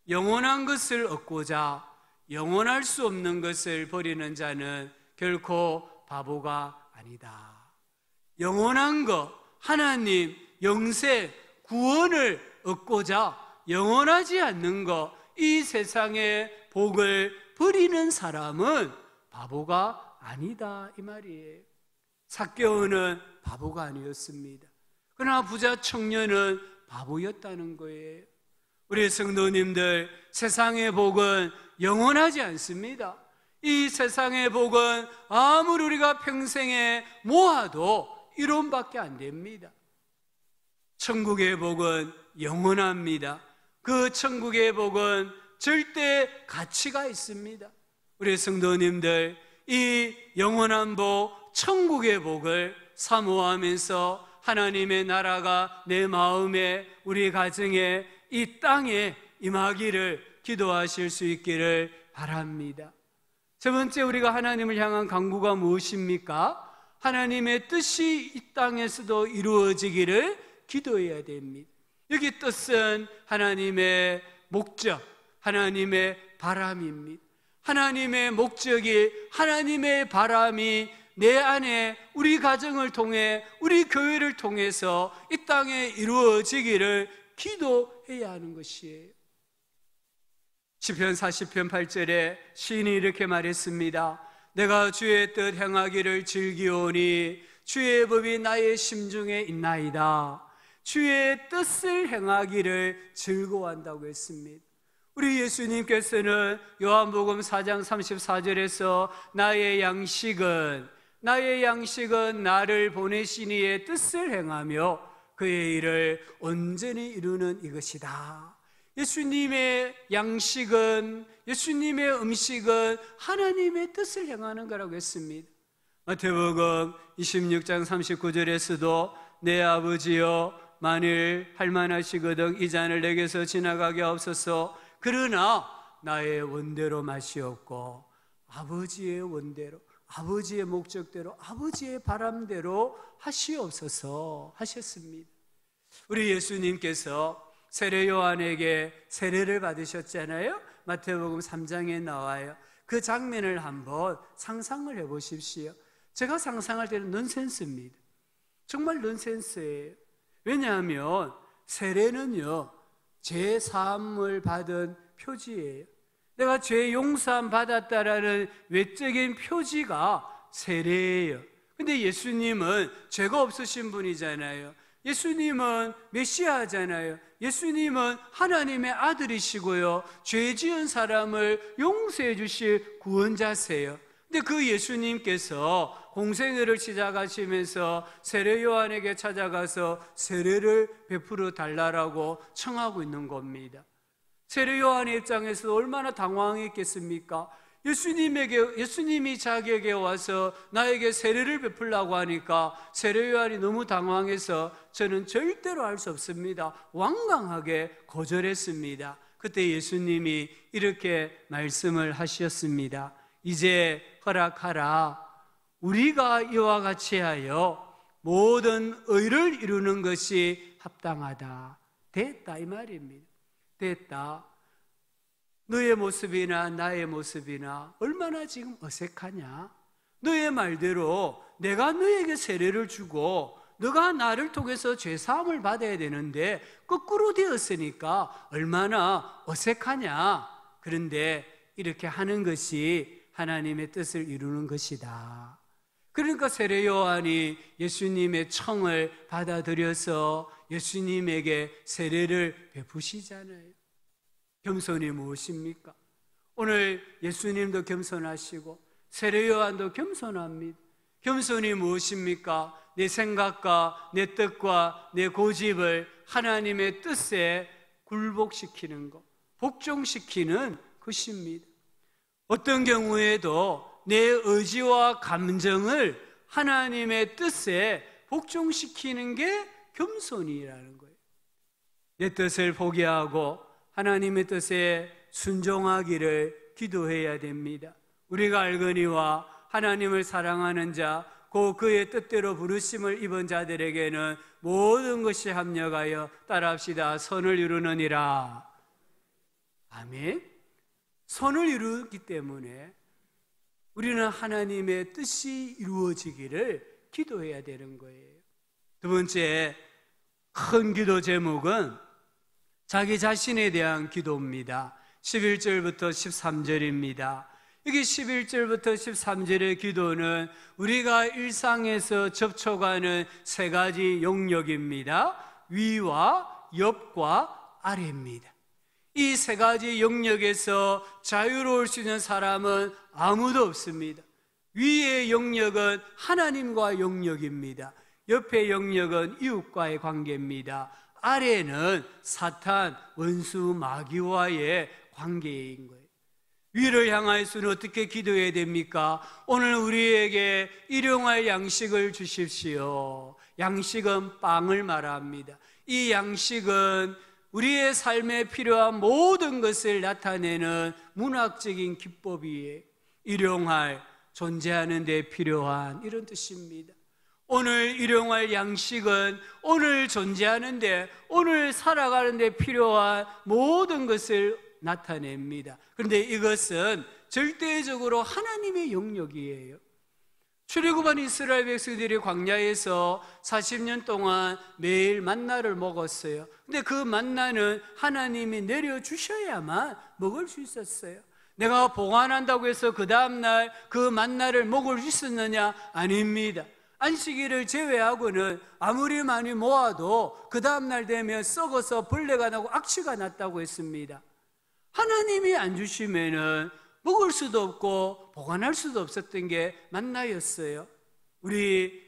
영원한 것을 얻고자 영원할 수 없는 것을 버리는 자는 결코 바보가 아니다. 영원한 것, 하나님, 영생, 구원을 얻고자 영원하지 않는 것, 이 세상의 복을 버리는 사람은 바보가 아니다, 이 말이에요. 삭개오는 바보가 아니었습니다. 그러나 부자 청년은 바보였다는 거예요. 우리 성도님들, 세상의 복은 영원하지 않습니다. 이 세상의 복은 아무리 우리가 평생에 모아도 1원밖에 안 됩니다. 천국의 복은 영원합니다. 그 천국의 복은 절대 가치가 있습니다. 우리 성도님들, 이 영원한 복, 천국의 복을 사모하면서 하나님의 나라가 내 마음에, 우리 가정에, 이 땅에 임하기를 기도하실 수 있기를 바랍니다. 세 번째, 우리가 하나님을 향한 간구가 무엇입니까? 하나님의 뜻이 이 땅에서도 이루어지기를 기도해야 됩니다. 여기 뜻은 하나님의 목적, 하나님의 바람입니다. 하나님의 목적이, 하나님의 바람이 내 안에, 우리 가정을 통해, 우리 교회를 통해서 이 땅에 이루어지기를 기도해야 하는 것이에요. 시편 40편 8절에 시인이 이렇게 말했습니다. 내가 주의 뜻 행하기를 즐기오니 주의 법이 나의 심중에 있나이다. 주의 뜻을 행하기를 즐거워한다고 했습니다. 우리 예수님께서는 요한복음 4장 34절에서 나의 양식은 나를 보내신 이의 뜻을 행하며 그의 일을 온전히 이루는 이것이다. 예수님의 양식은, 예수님의 음식은 하나님의 뜻을 행하는 거라고 했습니다. 마태복음 26장 39절에서도 내 아버지여, 만일 할만하시거든 이 잔을 내게서 지나가게 하옵소서. 그러나 나의 원대로 마시옵고 아버지의 원대로, 아버지의 목적대로, 아버지의 바람대로 하시옵소서 하셨습니다. 우리 예수님께서 세례 요한에게 세례를 받으셨잖아요. 마태복음 3장에 나와요. 그 장면을 한번 상상을 해보십시오. 제가 상상할 때는 넌센스입니다. 정말 넌센스예요. 왜냐하면 세례는요, 죄 사함을 받은 표지예요. 내가 죄 용서함 받았다라는 외적인 표지가 세례예요. 근데 예수님은 죄가 없으신 분이잖아요. 예수님은 메시아잖아요. 예수님은 하나님의 아들이시고요, 죄 지은 사람을 용서해 주실 구원자세요. 근데 그 예수님께서 공생애를 시작하시면서 세례 요한에게 찾아가서 세례를 베풀어 달라고 청하고 있는 겁니다. 세례 요한의 입장에서 얼마나 당황했겠습니까? 예수님이 자기에게 와서 나에게 세례를 베풀라고 하니까 세례 요한이 너무 당황해서 저는 절대로 할 수 없습니다, 완강하게 거절했습니다. 그때 예수님이 이렇게 말씀을 하셨습니다. 이제 허락하라. 우리가 이와 같이 하여 모든 의를 이루는 것이 합당하다. 됐다, 이 말입니다. 됐다. 너의 모습이나 나의 모습이나 얼마나 지금 어색하냐? 너의 말대로 내가 너에게 세례를 주고 너가 나를 통해서 죄사함을 받아야 되는데 거꾸로 되었으니까 얼마나 어색하냐? 그런데 이렇게 하는 것이 하나님의 뜻을 이루는 것이다. 그러니까 세례 요한이 예수님의 청을 받아들여서 예수님에게 세례를 베푸시잖아요. 겸손이 무엇입니까? 오늘 예수님도 겸손하시고 세례 요한도 겸손합니다. 겸손이 무엇입니까? 내 생각과 내 뜻과 내 고집을 하나님의 뜻에 굴복시키는 것, 복종시키는 것입니다. 어떤 경우에도 내 의지와 감정을 하나님의 뜻에 복종시키는 게 겸손이라는 거예요. 내 뜻을 포기하고 하나님의 뜻에 순종하기를 기도해야 됩니다. 우리가 알거니와 하나님을 사랑하는 자, 곧 그의 뜻대로 부르심을 입은 자들에게는 모든 것이 합력하여 따라합시다. 선을 이루느니라. 아멘. 선을 이루기 때문에 우리는 하나님의 뜻이 이루어지기를 기도해야 되는 거예요. 두 번째 큰 기도 제목은 자기 자신에 대한 기도입니다. 11절부터 13절입니다. 여기 11절부터 13절의 기도는 우리가 일상에서 접촉하는 세 가지 영역입니다. 위와 옆과 아래입니다. 이 세 가지 영역에서 자유로울 수 있는 사람은 아무도 없습니다. 위의 영역은 하나님과 영역입니다. 옆의 영역은 이웃과의 관계입니다. 아래는 사탄, 원수, 마귀와의 관계인 거예요. 위를 향하여서는 어떻게 기도해야 됩니까? 오늘 우리에게 일용할 양식을 주십시오. 양식은 빵을 말합니다. 이 양식은 우리의 삶에 필요한 모든 것을 나타내는 문학적인 기법이에요. 일용할, 존재하는 데 필요한 이런 뜻입니다. 오늘 일용할 양식은 오늘 존재하는데, 오늘 살아가는 데 필요한 모든 것을 나타냅니다. 그런데 이것은 절대적으로 하나님의 영역이에요. 출애굽한 이스라엘 백성들이 광야에서 40년 동안 매일 만나를 먹었어요. 근데 그 만나는 하나님이 내려주셔야만 먹을 수 있었어요. 내가 보관한다고 해서 그 다음날 그 만나를 먹을 수 있었느냐? 아닙니다. 안식일을 제외하고는 아무리 많이 모아도 그 다음날 되면 썩어서 벌레가 나고 악취가 났다고 했습니다. 하나님이 안 주시면은 먹을 수도 없고 보관할 수도 없었던 게 만나였어요. 우리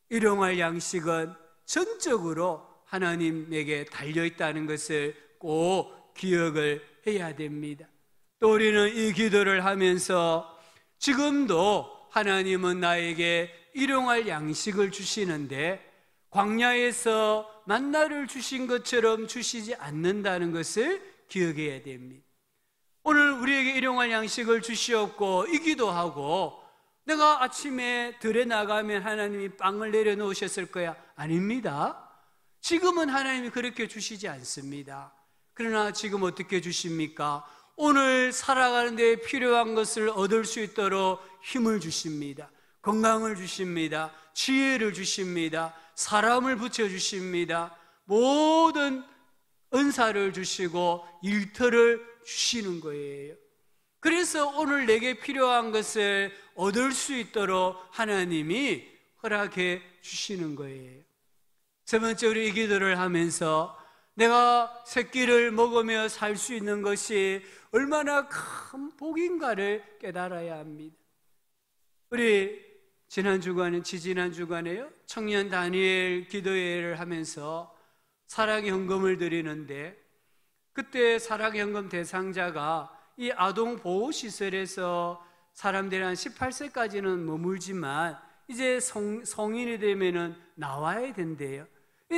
일용할 양식은 전적으로 하나님에게 달려있다는 것을 꼭 기억을 해야 됩니다. 또 우리는 이 기도를 하면서 지금도 하나님은 나에게 일용할 양식을 주시는데 광야에서 만나를 주신 것처럼 주시지 않는다는 것을 기억해야 됩니다. 오늘 우리에게 일용할 양식을 주시었고 이 기도하고 내가 아침에 들에 나가면 하나님이 빵을 내려놓으셨을 거야? 아닙니다. 지금은 하나님이 그렇게 주시지 않습니다. 그러나 지금 어떻게 주십니까? 오늘 살아가는 데 필요한 것을 얻을 수 있도록 힘을 주십니다. 건강을 주십니다. 지혜를 주십니다. 사람을 붙여주십니다. 모든 은사를 주시고 일터를 주시는 거예요. 그래서 오늘 내게 필요한 것을 얻을 수 있도록 하나님이 허락해 주시는 거예요. 세 번째, 우리 이 기도를 하면서 내가 새끼를 먹으며 살 수 있는 것이 얼마나 큰 복인가를 깨달아야 합니다. 우리 지난 주간에요, 청년 다니엘 기도회를 하면서 사랑현금을 드리는데 그때 사랑현금 대상자가 이 아동보호시설에서 사람들이 한 18세까지는 머물지만 이제 성인이 되면은 나와야 된대요.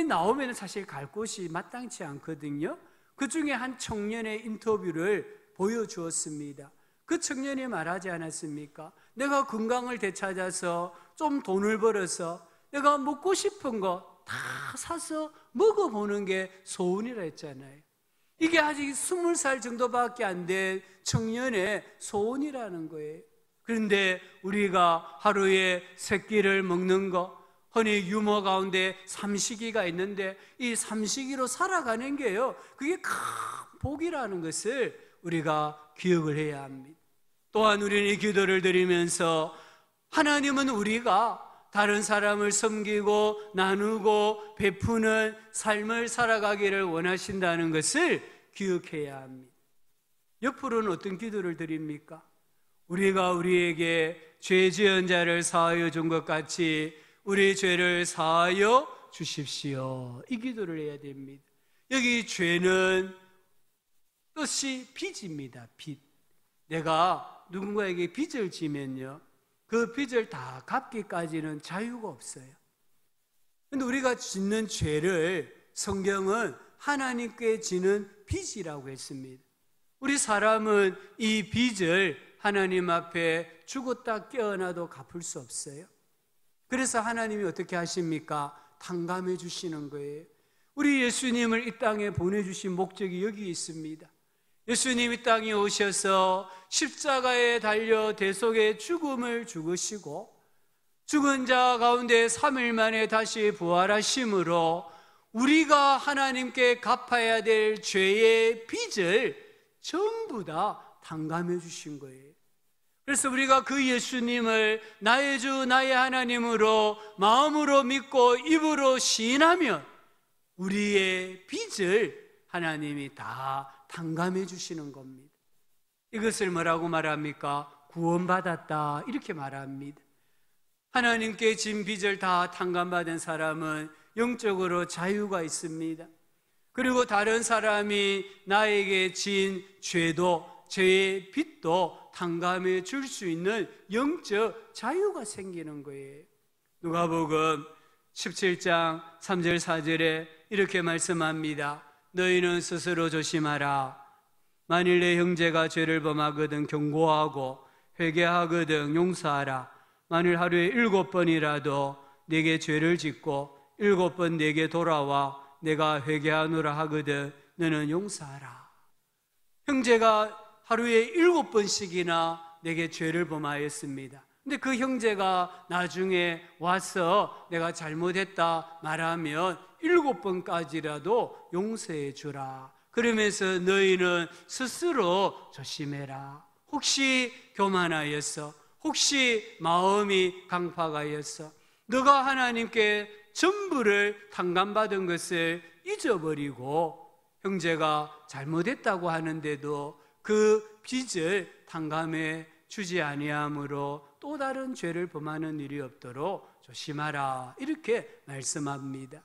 나오면 사실 갈 곳이 마땅치 않거든요. 그 중에 한 청년의 인터뷰를 보여주었습니다. 그 청년이 말하지 않았습니까? 내가 건강을 되찾아서 좀 돈을 벌어서 내가 먹고 싶은 거 다 사서 먹어보는 게 소원이라 했잖아요. 이게 아직 20살 정도밖에 안 된 청년의 소원이라는 거예요. 그런데 우리가 하루에 3끼를 먹는 거, 흔히 유머 가운데 삼시기가 있는데 이 삼시기로 살아가는 게요, 그게 큰 복이라는 것을 우리가 기억을 해야 합니다. 또한 우리는 이 기도를 드리면서 하나님은 우리가 다른 사람을 섬기고 나누고 베푸는 삶을 살아가기를 원하신다는 것을 기억해야 합니다. 옆으로는 어떤 기도를 드립니까? 우리가 우리에게 죄 지은 자를 사하여 준 것 같이 우리 죄를 사하여 주십시오. 이 기도를 해야 됩니다. 여기 죄는 뜻이 빚입니다. 빚. 내가 누군가에게 빚을 지면요, 그 빚을 다 갚기까지는 자유가 없어요. 그런데 우리가 짓는 죄를 성경은 하나님께 지는 빚이라고 했습니다. 우리 사람은 이 빚을 하나님 앞에 죽었다 깨어나도 갚을 수 없어요. 그래서 하나님이 어떻게 하십니까? 탕감해 주시는 거예요. 우리 예수님을 이 땅에 보내주신 목적이 여기 있습니다. 예수님 이 땅에 오셔서 십자가에 달려 대속의 죽음을 죽으시고 죽은 자 가운데 3일 만에 다시 부활하심으로 우리가 하나님께 갚아야 될 죄의 빚을 전부 다 탕감해 주신 거예요. 그래서 우리가 그 예수님을 나의 주 나의 하나님으로 마음으로 믿고 입으로 시인하면 우리의 빚을 하나님이 다 탕감해 주시는 겁니다. 이것을 뭐라고 말합니까? 구원받았다, 이렇게 말합니다. 하나님께 진 빚을 다 탕감받은 사람은 영적으로 자유가 있습니다. 그리고 다른 사람이 나에게 진 죄도, 죄의 빚도 탕감해 줄 수 있는 영적 자유가 생기는 거예요. 누가복음 17장 3절 4절에 이렇게 말씀합니다. 너희는 스스로 조심하라. 만일 내 형제가 죄를 범하거든 경고하고 회개하거든 용서하라. 만일 하루에 7번이라도 내게 죄를 짓고 7번 내게 돌아와 내가 회개하노라 하거든 너는 용서하라. 형제가 하루에 7번씩이나 내게 죄를 범하였습니다. 근데 그 형제가 나중에 와서 내가 잘못했다 말하면 7번까지라도 용서해 주라. 그러면서 너희는 스스로 조심해라. 혹시 교만하였어? 혹시 마음이 강팍하였어? 너가 하나님께 전부를 탕감받은 것을 잊어버리고 형제가 잘못했다고 하는데도 그 빚을 탕감해 주지 아니함으로 또 다른 죄를 범하는 일이 없도록 조심하라, 이렇게 말씀합니다.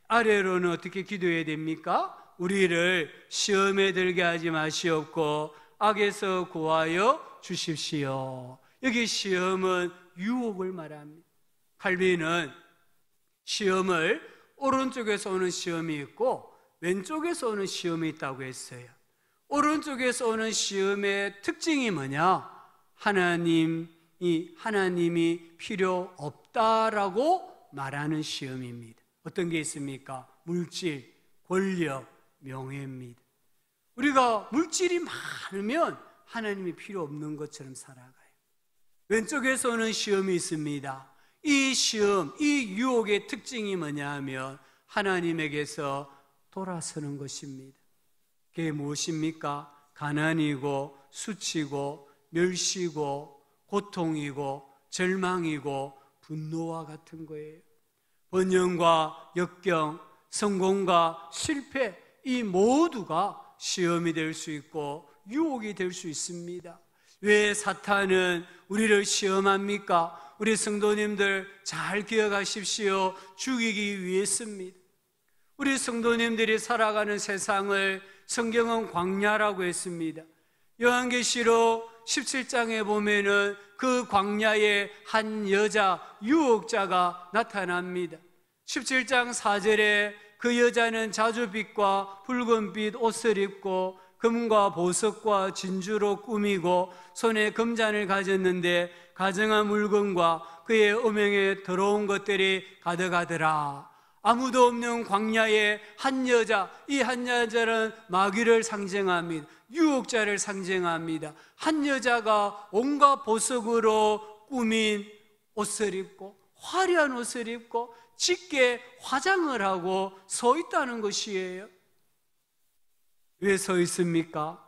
아래로는 어떻게 기도해야 됩니까? 우리를 시험에 들게 하지 마시옵고 악에서 구하여 주십시오. 여기 시험은 유혹을 말합니다. 칼빈은 시험을 오른쪽에서 오는 시험이 있고 왼쪽에서 오는 시험이 있다고 했어요. 오른쪽에서 오는 시험의 특징이 뭐냐? 하나님이 필요 없다라고 말하는 시험입니다. 어떤 게 있습니까? 물질, 권력, 명예입니다. 우리가 물질이 많으면 하나님이 필요 없는 것처럼 살아가요. 왼쪽에서 오는 시험이 있습니다. 이 시험, 이 유혹의 특징이 뭐냐 하면 하나님에게서 돌아서는 것입니다. 그게 무엇입니까? 가난이고 수치고 멸시고 고통이고 절망이고 분노와 같은 거예요. 번영과 역경, 성공과 실패, 이 모두가 시험이 될 수 있고 유혹이 될 수 있습니다. 왜 사탄은 우리를 시험합니까? 우리 성도님들 잘 기억하십시오. 죽이기 위해서입니다. 우리 성도님들이 살아가는 세상을 성경은 광야라고 했습니다. 요한계시록 17장에 보면은 그 광야에 한 여자 유혹자가 나타납니다. 17장 4절에 그 여자는 자주빛과 붉은빛 옷을 입고 금과 보석과 진주로 꾸미고 손에 금잔을 가졌는데 가증한 물건과 그의 음행에 더러운 것들이 가득하더라. 아무도 없는 광야의 한 여자, 이 한 여자는 마귀를 상징합니다. 유혹자를 상징합니다. 한 여자가 온갖 보석으로 꾸민 옷을 입고 화려한 옷을 입고 짙게 화장을 하고 서 있다는 것이에요. 왜 서 있습니까?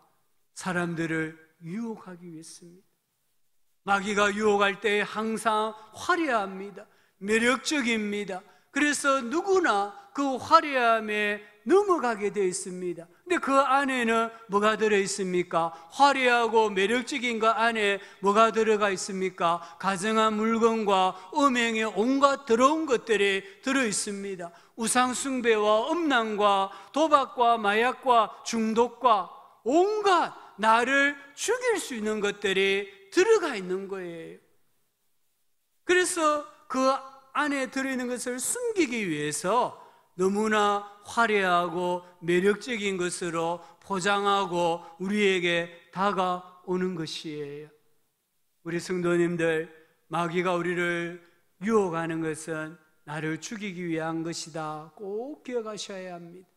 사람들을 유혹하기 위해서입니다. 마귀가 유혹할 때 항상 화려합니다. 매력적입니다. 그래서 누구나 그 화려함에 넘어가게 되어 있습니다. 근데 그 안에는 뭐가 들어 있습니까? 화려하고 매력적인 그 안에 뭐가 들어가 있습니까? 가증한 물건과 음행의 온갖 더러운 것들이 들어 있습니다. 우상숭배와 음란과 도박과 마약과 중독과 온갖 나를 죽일 수 있는 것들이 들어가 있는 거예요. 그래서 그 안에 들어있는 것을 숨기기 위해서 너무나 화려하고 매력적인 것으로 포장하고 우리에게 다가오는 것이에요. 우리 성도님들, 마귀가 우리를 유혹하는 것은 나를 죽이기 위한 것이다. 꼭 기억하셔야 합니다.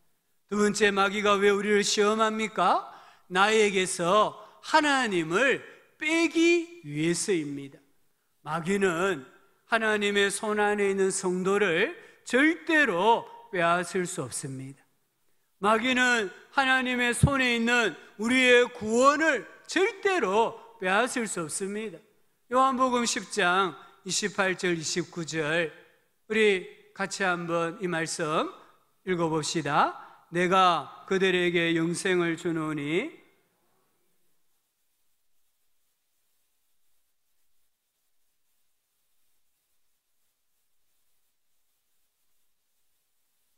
두 번째, 마귀가 왜 우리를 시험합니까? 나에게서 하나님을 빼기 위해서입니다. 마귀는 하나님의 손 안에 있는 성도를 절대로 빼앗을 수 없습니다. 마귀는 하나님의 손에 있는 우리의 구원을 절대로 빼앗을 수 없습니다. 요한복음 10장 28절 29절 우리 같이 한번 이 말씀 읽어봅시다. 내가 그들에게 영생을 주노니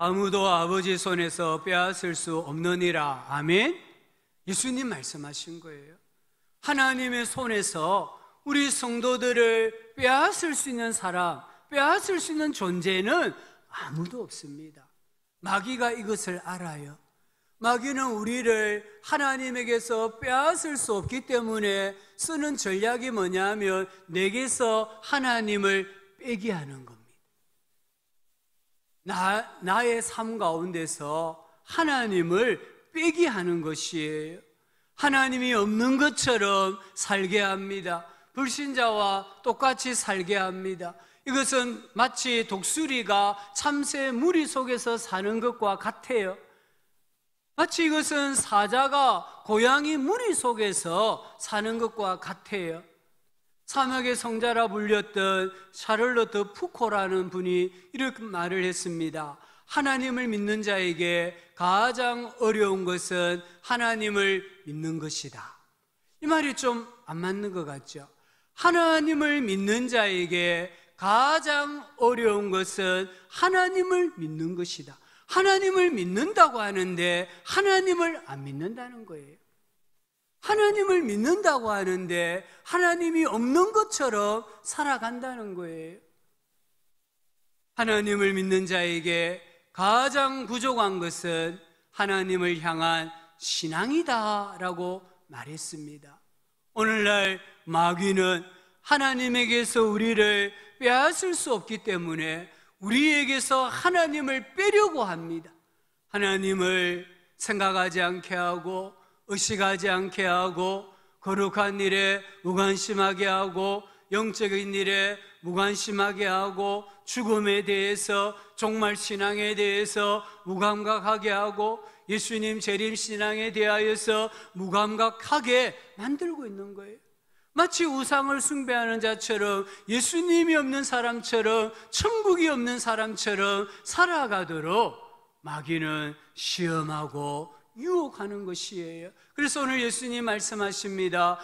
아무도 아버지 손에서 빼앗을 수 없느니라. 아멘. 예수님 말씀하신 거예요. 하나님의 손에서 우리 성도들을 빼앗을 수 있는 사람, 빼앗을 수 있는 존재는 아무도 없습니다. 마귀가 이것을 알아요. 마귀는 우리를 하나님에게서 빼앗을 수 없기 때문에 쓰는 전략이 뭐냐면 내게서 하나님을 빼게 하는 겁니다. 나의 삶 가운데서 하나님을 빼게 하는 것이에요. 하나님이 없는 것처럼 살게 합니다. 불신자와 똑같이 살게 합니다. 이것은 마치 독수리가 참새 무리 속에서 사는 것과 같아요. 마치 이것은 사자가 고양이 무리 속에서 사는 것과 같아요. 사막의 성자라 불렸던 샤를로트 푸코라는 분이 이렇게 말을 했습니다. 하나님을 믿는 자에게 가장 어려운 것은 하나님을 믿는 것이다. 이 말이 좀 안 맞는 것 같죠? 하나님을 믿는 자에게 가장 어려운 것은 하나님을 믿는 것이다. 하나님을 믿는다고 하는데 하나님을 안 믿는다는 거예요. 하나님을 믿는다고 하는데 하나님이 없는 것처럼 살아간다는 거예요. 하나님을 믿는 자에게 가장 부족한 것은 하나님을 향한 신앙이다라고 말했습니다. 오늘날 마귀는 하나님에게서 우리를 빼앗을 수 없기 때문에 우리에게서 하나님을 빼려고 합니다. 하나님을 생각하지 않게 하고 의식하지 않게 하고 거룩한 일에 무관심하게 하고 영적인 일에 무관심하게 하고 죽음에 대해서 종말 신앙에 대해서 무감각하게 하고 예수님 재림 신앙에 대하여서 무감각하게 만들고 있는 거예요. 마치 우상을 숭배하는 자처럼 예수님이 없는 사람처럼 천국이 없는 사람처럼 살아가도록 마귀는 시험하고 유혹하는 것이에요. 그래서 오늘 예수님 말씀하십니다.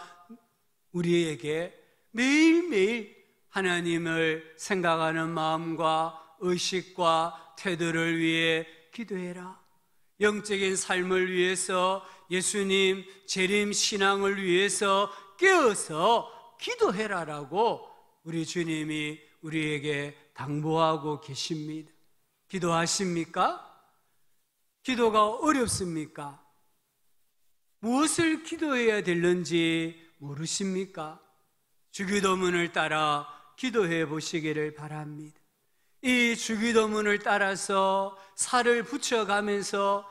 우리에게 매일매일 하나님을 생각하는 마음과 의식과 태도를 위해 기도해라. 영적인 삶을 위해서 예수님 재림 신앙을 위해서 깨어서 기도해라라고 우리 주님이 우리에게 당부하고 계십니다. 기도하십니까? 기도가 어렵습니까? 무엇을 기도해야 되는지 모르십니까? 주기도문을 따라 기도해 보시기를 바랍니다. 이 주기도문을 따라서 살을 붙여가면서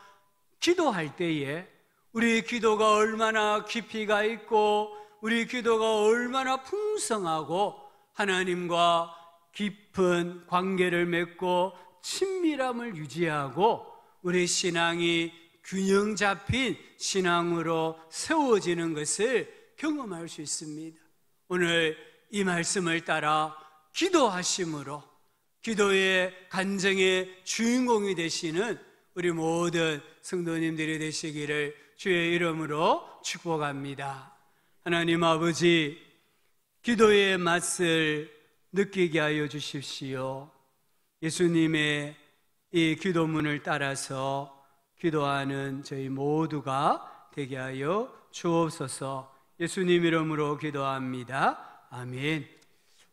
기도할 때에 우리 기도가 얼마나 깊이가 있고 우리 기도가 얼마나 풍성하고 하나님과 깊은 관계를 맺고 친밀함을 유지하고 우리 신앙이 균형 잡힌 신앙으로 세워지는 것을 경험할 수 있습니다. 오늘 이 말씀을 따라 기도하심으로 기도의 간증의 주인공이 되시는 우리 모든 성도님들이 되시기를 주의 이름으로 축복합니다. 하나님 아버지, 기도의 맛을 느끼게 하여 주십시오. 예수님의 이 기도문을 따라서 기도하는 저희 모두가 되게 하여 주옵소서. 예수님 이름으로 기도합니다. 아멘.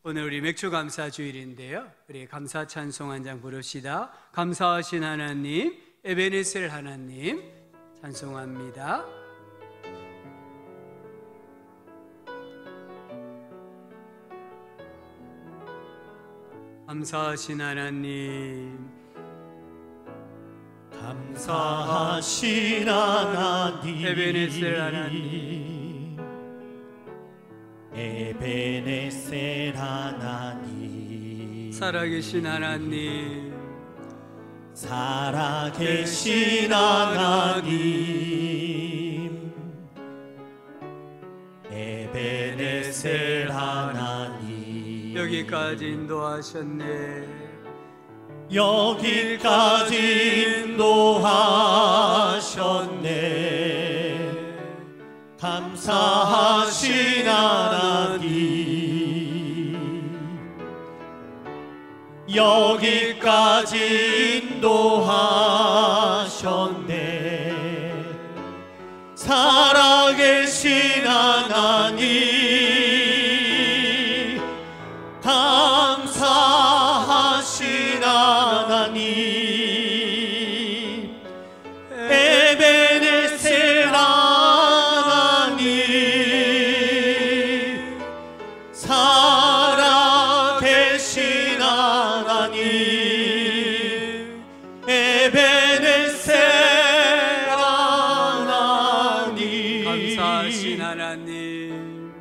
오늘 우리 맥주감사 주일인데요, 우리 감사 찬송 한 장 부릅시다. 감사하신 하나님, 에베네셀 하나님 찬송합니다. 감사하신 하나님, 감사하신 하나님, 에베네셀 하나님, 에베네셀 하나님, 살아계신 하나님, 살아계신 하나님, 에베네셀 하나님, 여기까지 인도하셨네. 여기까지 인도하셨네. 감사하신 하나님, 여기까지 인도하셨네. 살아계신 하나님, 감사하신 하나님, 에베네셀 하나님, 살아계신 하나님, 에베네셀 하나님, 감사하신 하나님,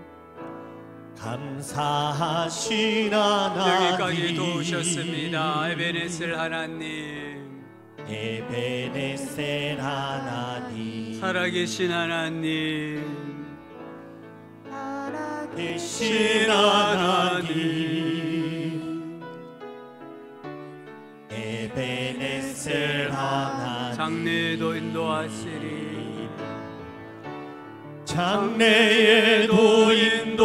감사하신 하나님, 여기까지 도우셨습니다. 에베네셀 하나님, 에베네셀 하나님, 살아계신 하나님, 계신 하나님, 에베네셀 하나님, 장래에도 인도하시리. 장래에도 인도하시리.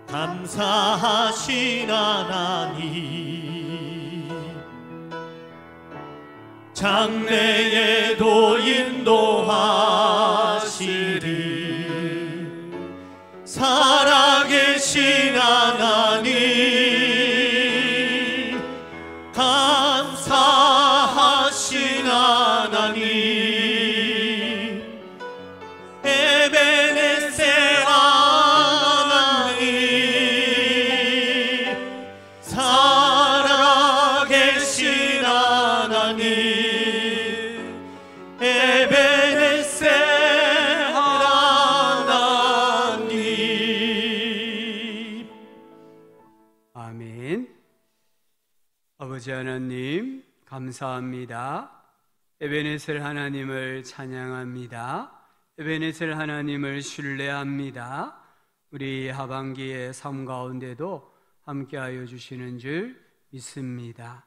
감사하신 하나님, 장래에도 인도하시리. 살아계신 하나님, 감사하신 하나님, 에베네셀 하나님, 살아계신 하나님, 에베네셀 하나님. 아멘. 아버지 하나님, 감사합니다. 에베네셀 하나님을 찬양합니다. 에베네셀 하나님을 신뢰합니다. 우리 하반기의 삶 가운데도 함께하여 주시는 줄 믿습니다.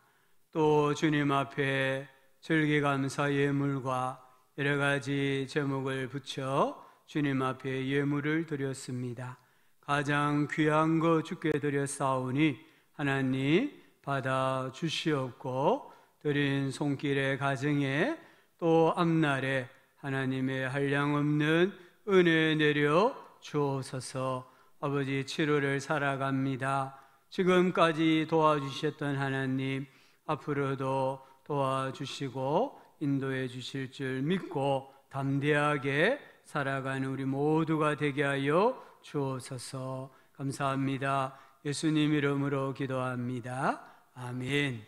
또 주님 앞에 절기감사 예물과 여러 가지 제목을 붙여 주님 앞에 예물을 드렸습니다. 가장 귀한 거 주께 드렸사오니 하나님 받아 주시옵고, 드린 손길의 가정에 또 앞날에 하나님의 한량없는 은혜 내려 주옵소서. 아버지, 7월을 살아갑니다. 지금까지 도와주셨던 하나님, 앞으로도 도와주시고 인도해 주실 줄 믿고 담대하게 살아가는 우리 모두가 되게 하여 주옵소서. 감사합니다. 예수님 이름으로 기도합니다. 아멘.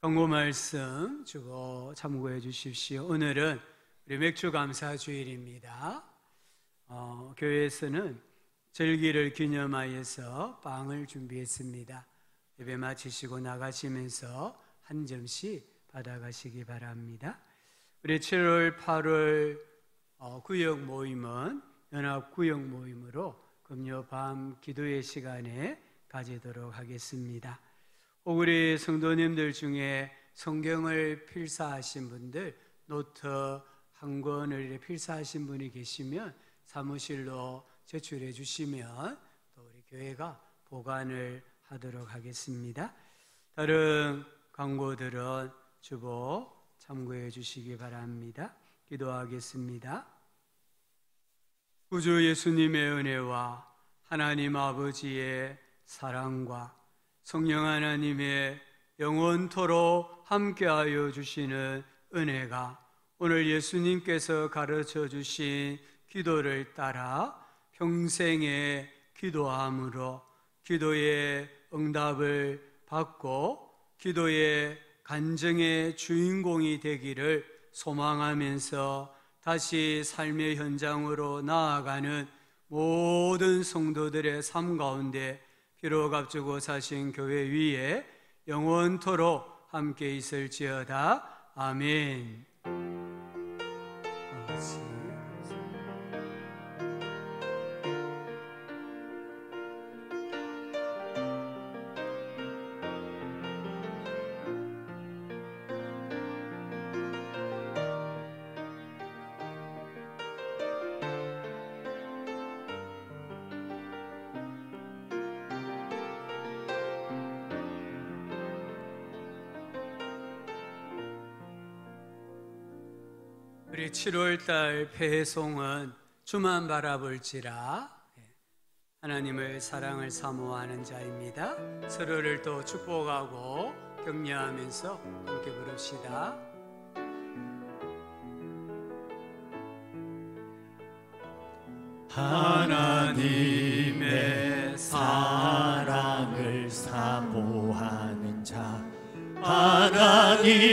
경고 말씀 주고 참고해 주십시오. 오늘은 우리 맥주감사 주일입니다. 교회에서는 절기를 기념하여서 빵을 준비했습니다. 예배 마치시고 나가시면서 한 점씩 받아가시기 바랍니다. 우리 7월, 8월 구역 모임은 연합 구역 모임으로 금요 밤 기도의 시간에 가지도록 하겠습니다. 우리 성도님들 중에 성경을 필사하신 분들, 노트 한 권을 필사하신 분이 계시면 사무실로 제출해 주시면 또 우리 교회가 보관을 하도록 하겠습니다. 다른 광고들은 주보 참고해 주시기 바랍니다. 기도하겠습니다. 구주 예수님의 은혜와 하나님 아버지의 사랑과 성령 하나님의 영원토록 함께하여 주시는 은혜가 오늘 예수님께서 가르쳐 주신 기도를 따라 평생에 기도함으로 기도의 응답을 받고 기도의 간증의 주인공이 되기를 소망하면서 다시 삶의 현장으로 나아가는 모든 성도들의 삶 가운데 비록 앞두고 사신 교회 위에 영원토록 함께 있을지어다. 아멘. 우리 7월달 배송은 주만 바라볼지라 하나님을 사랑을 사모하는 자입니다. 서로를 또 축복하고 격려하면서 함께 부릅시다. 하나님의 사랑을 사모하는 자, 하나님의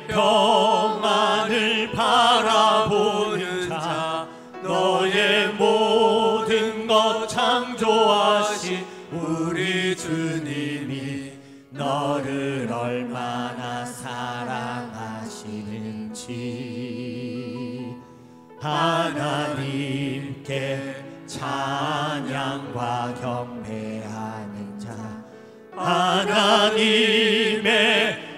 평안을 바라보는 자, 너의 모든 것 창조하신 우리 주님이 너를 얼마나 사랑하시는지 하나님께 찬양과 경배하는 자, 하나님의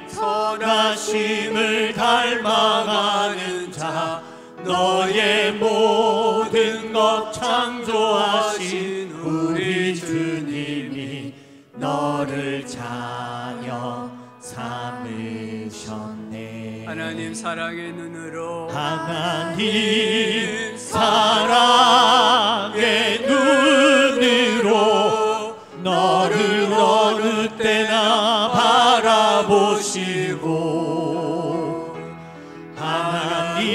선하심을 닮아가는 자, 너의 모든 것 창조하신 우리 주님이 너를 자녀 삼으셨네. 하나님 사랑의 눈으로, 하나님 사랑의 눈으로 너를 어느 때나 바라보시고 하나님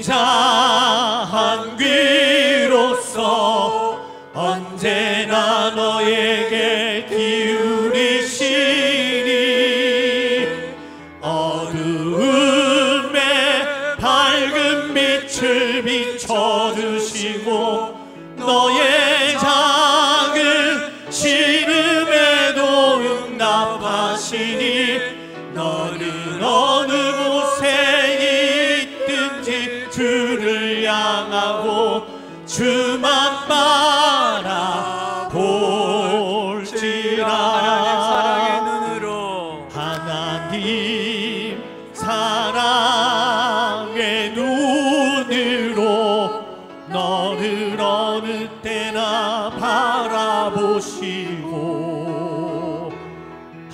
인자한 귀로서 언제나 너에게 기울이시니 어두움에 밝은 빛을 비춰주시고 너의 작은 신음에도 응답하시니 너는 어느 곳에 있든지 주를 향하고 주만 바라볼지라. 하나님 사랑의 눈으로 너를 어느 때나 바라보시고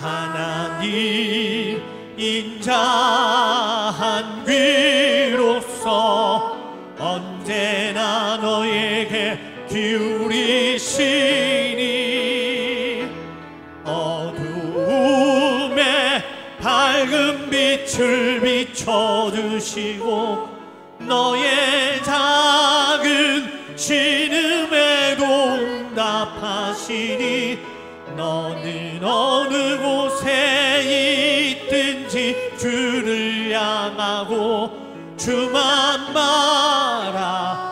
하나님 인자한 귀로서 언제나 너에게 기울이시니 어두움에 밝은 빛을 비춰주시고 너의 작은 신음에도 응답하시니 너는 어느 곳에 있든지 주를 향하고 주만 바라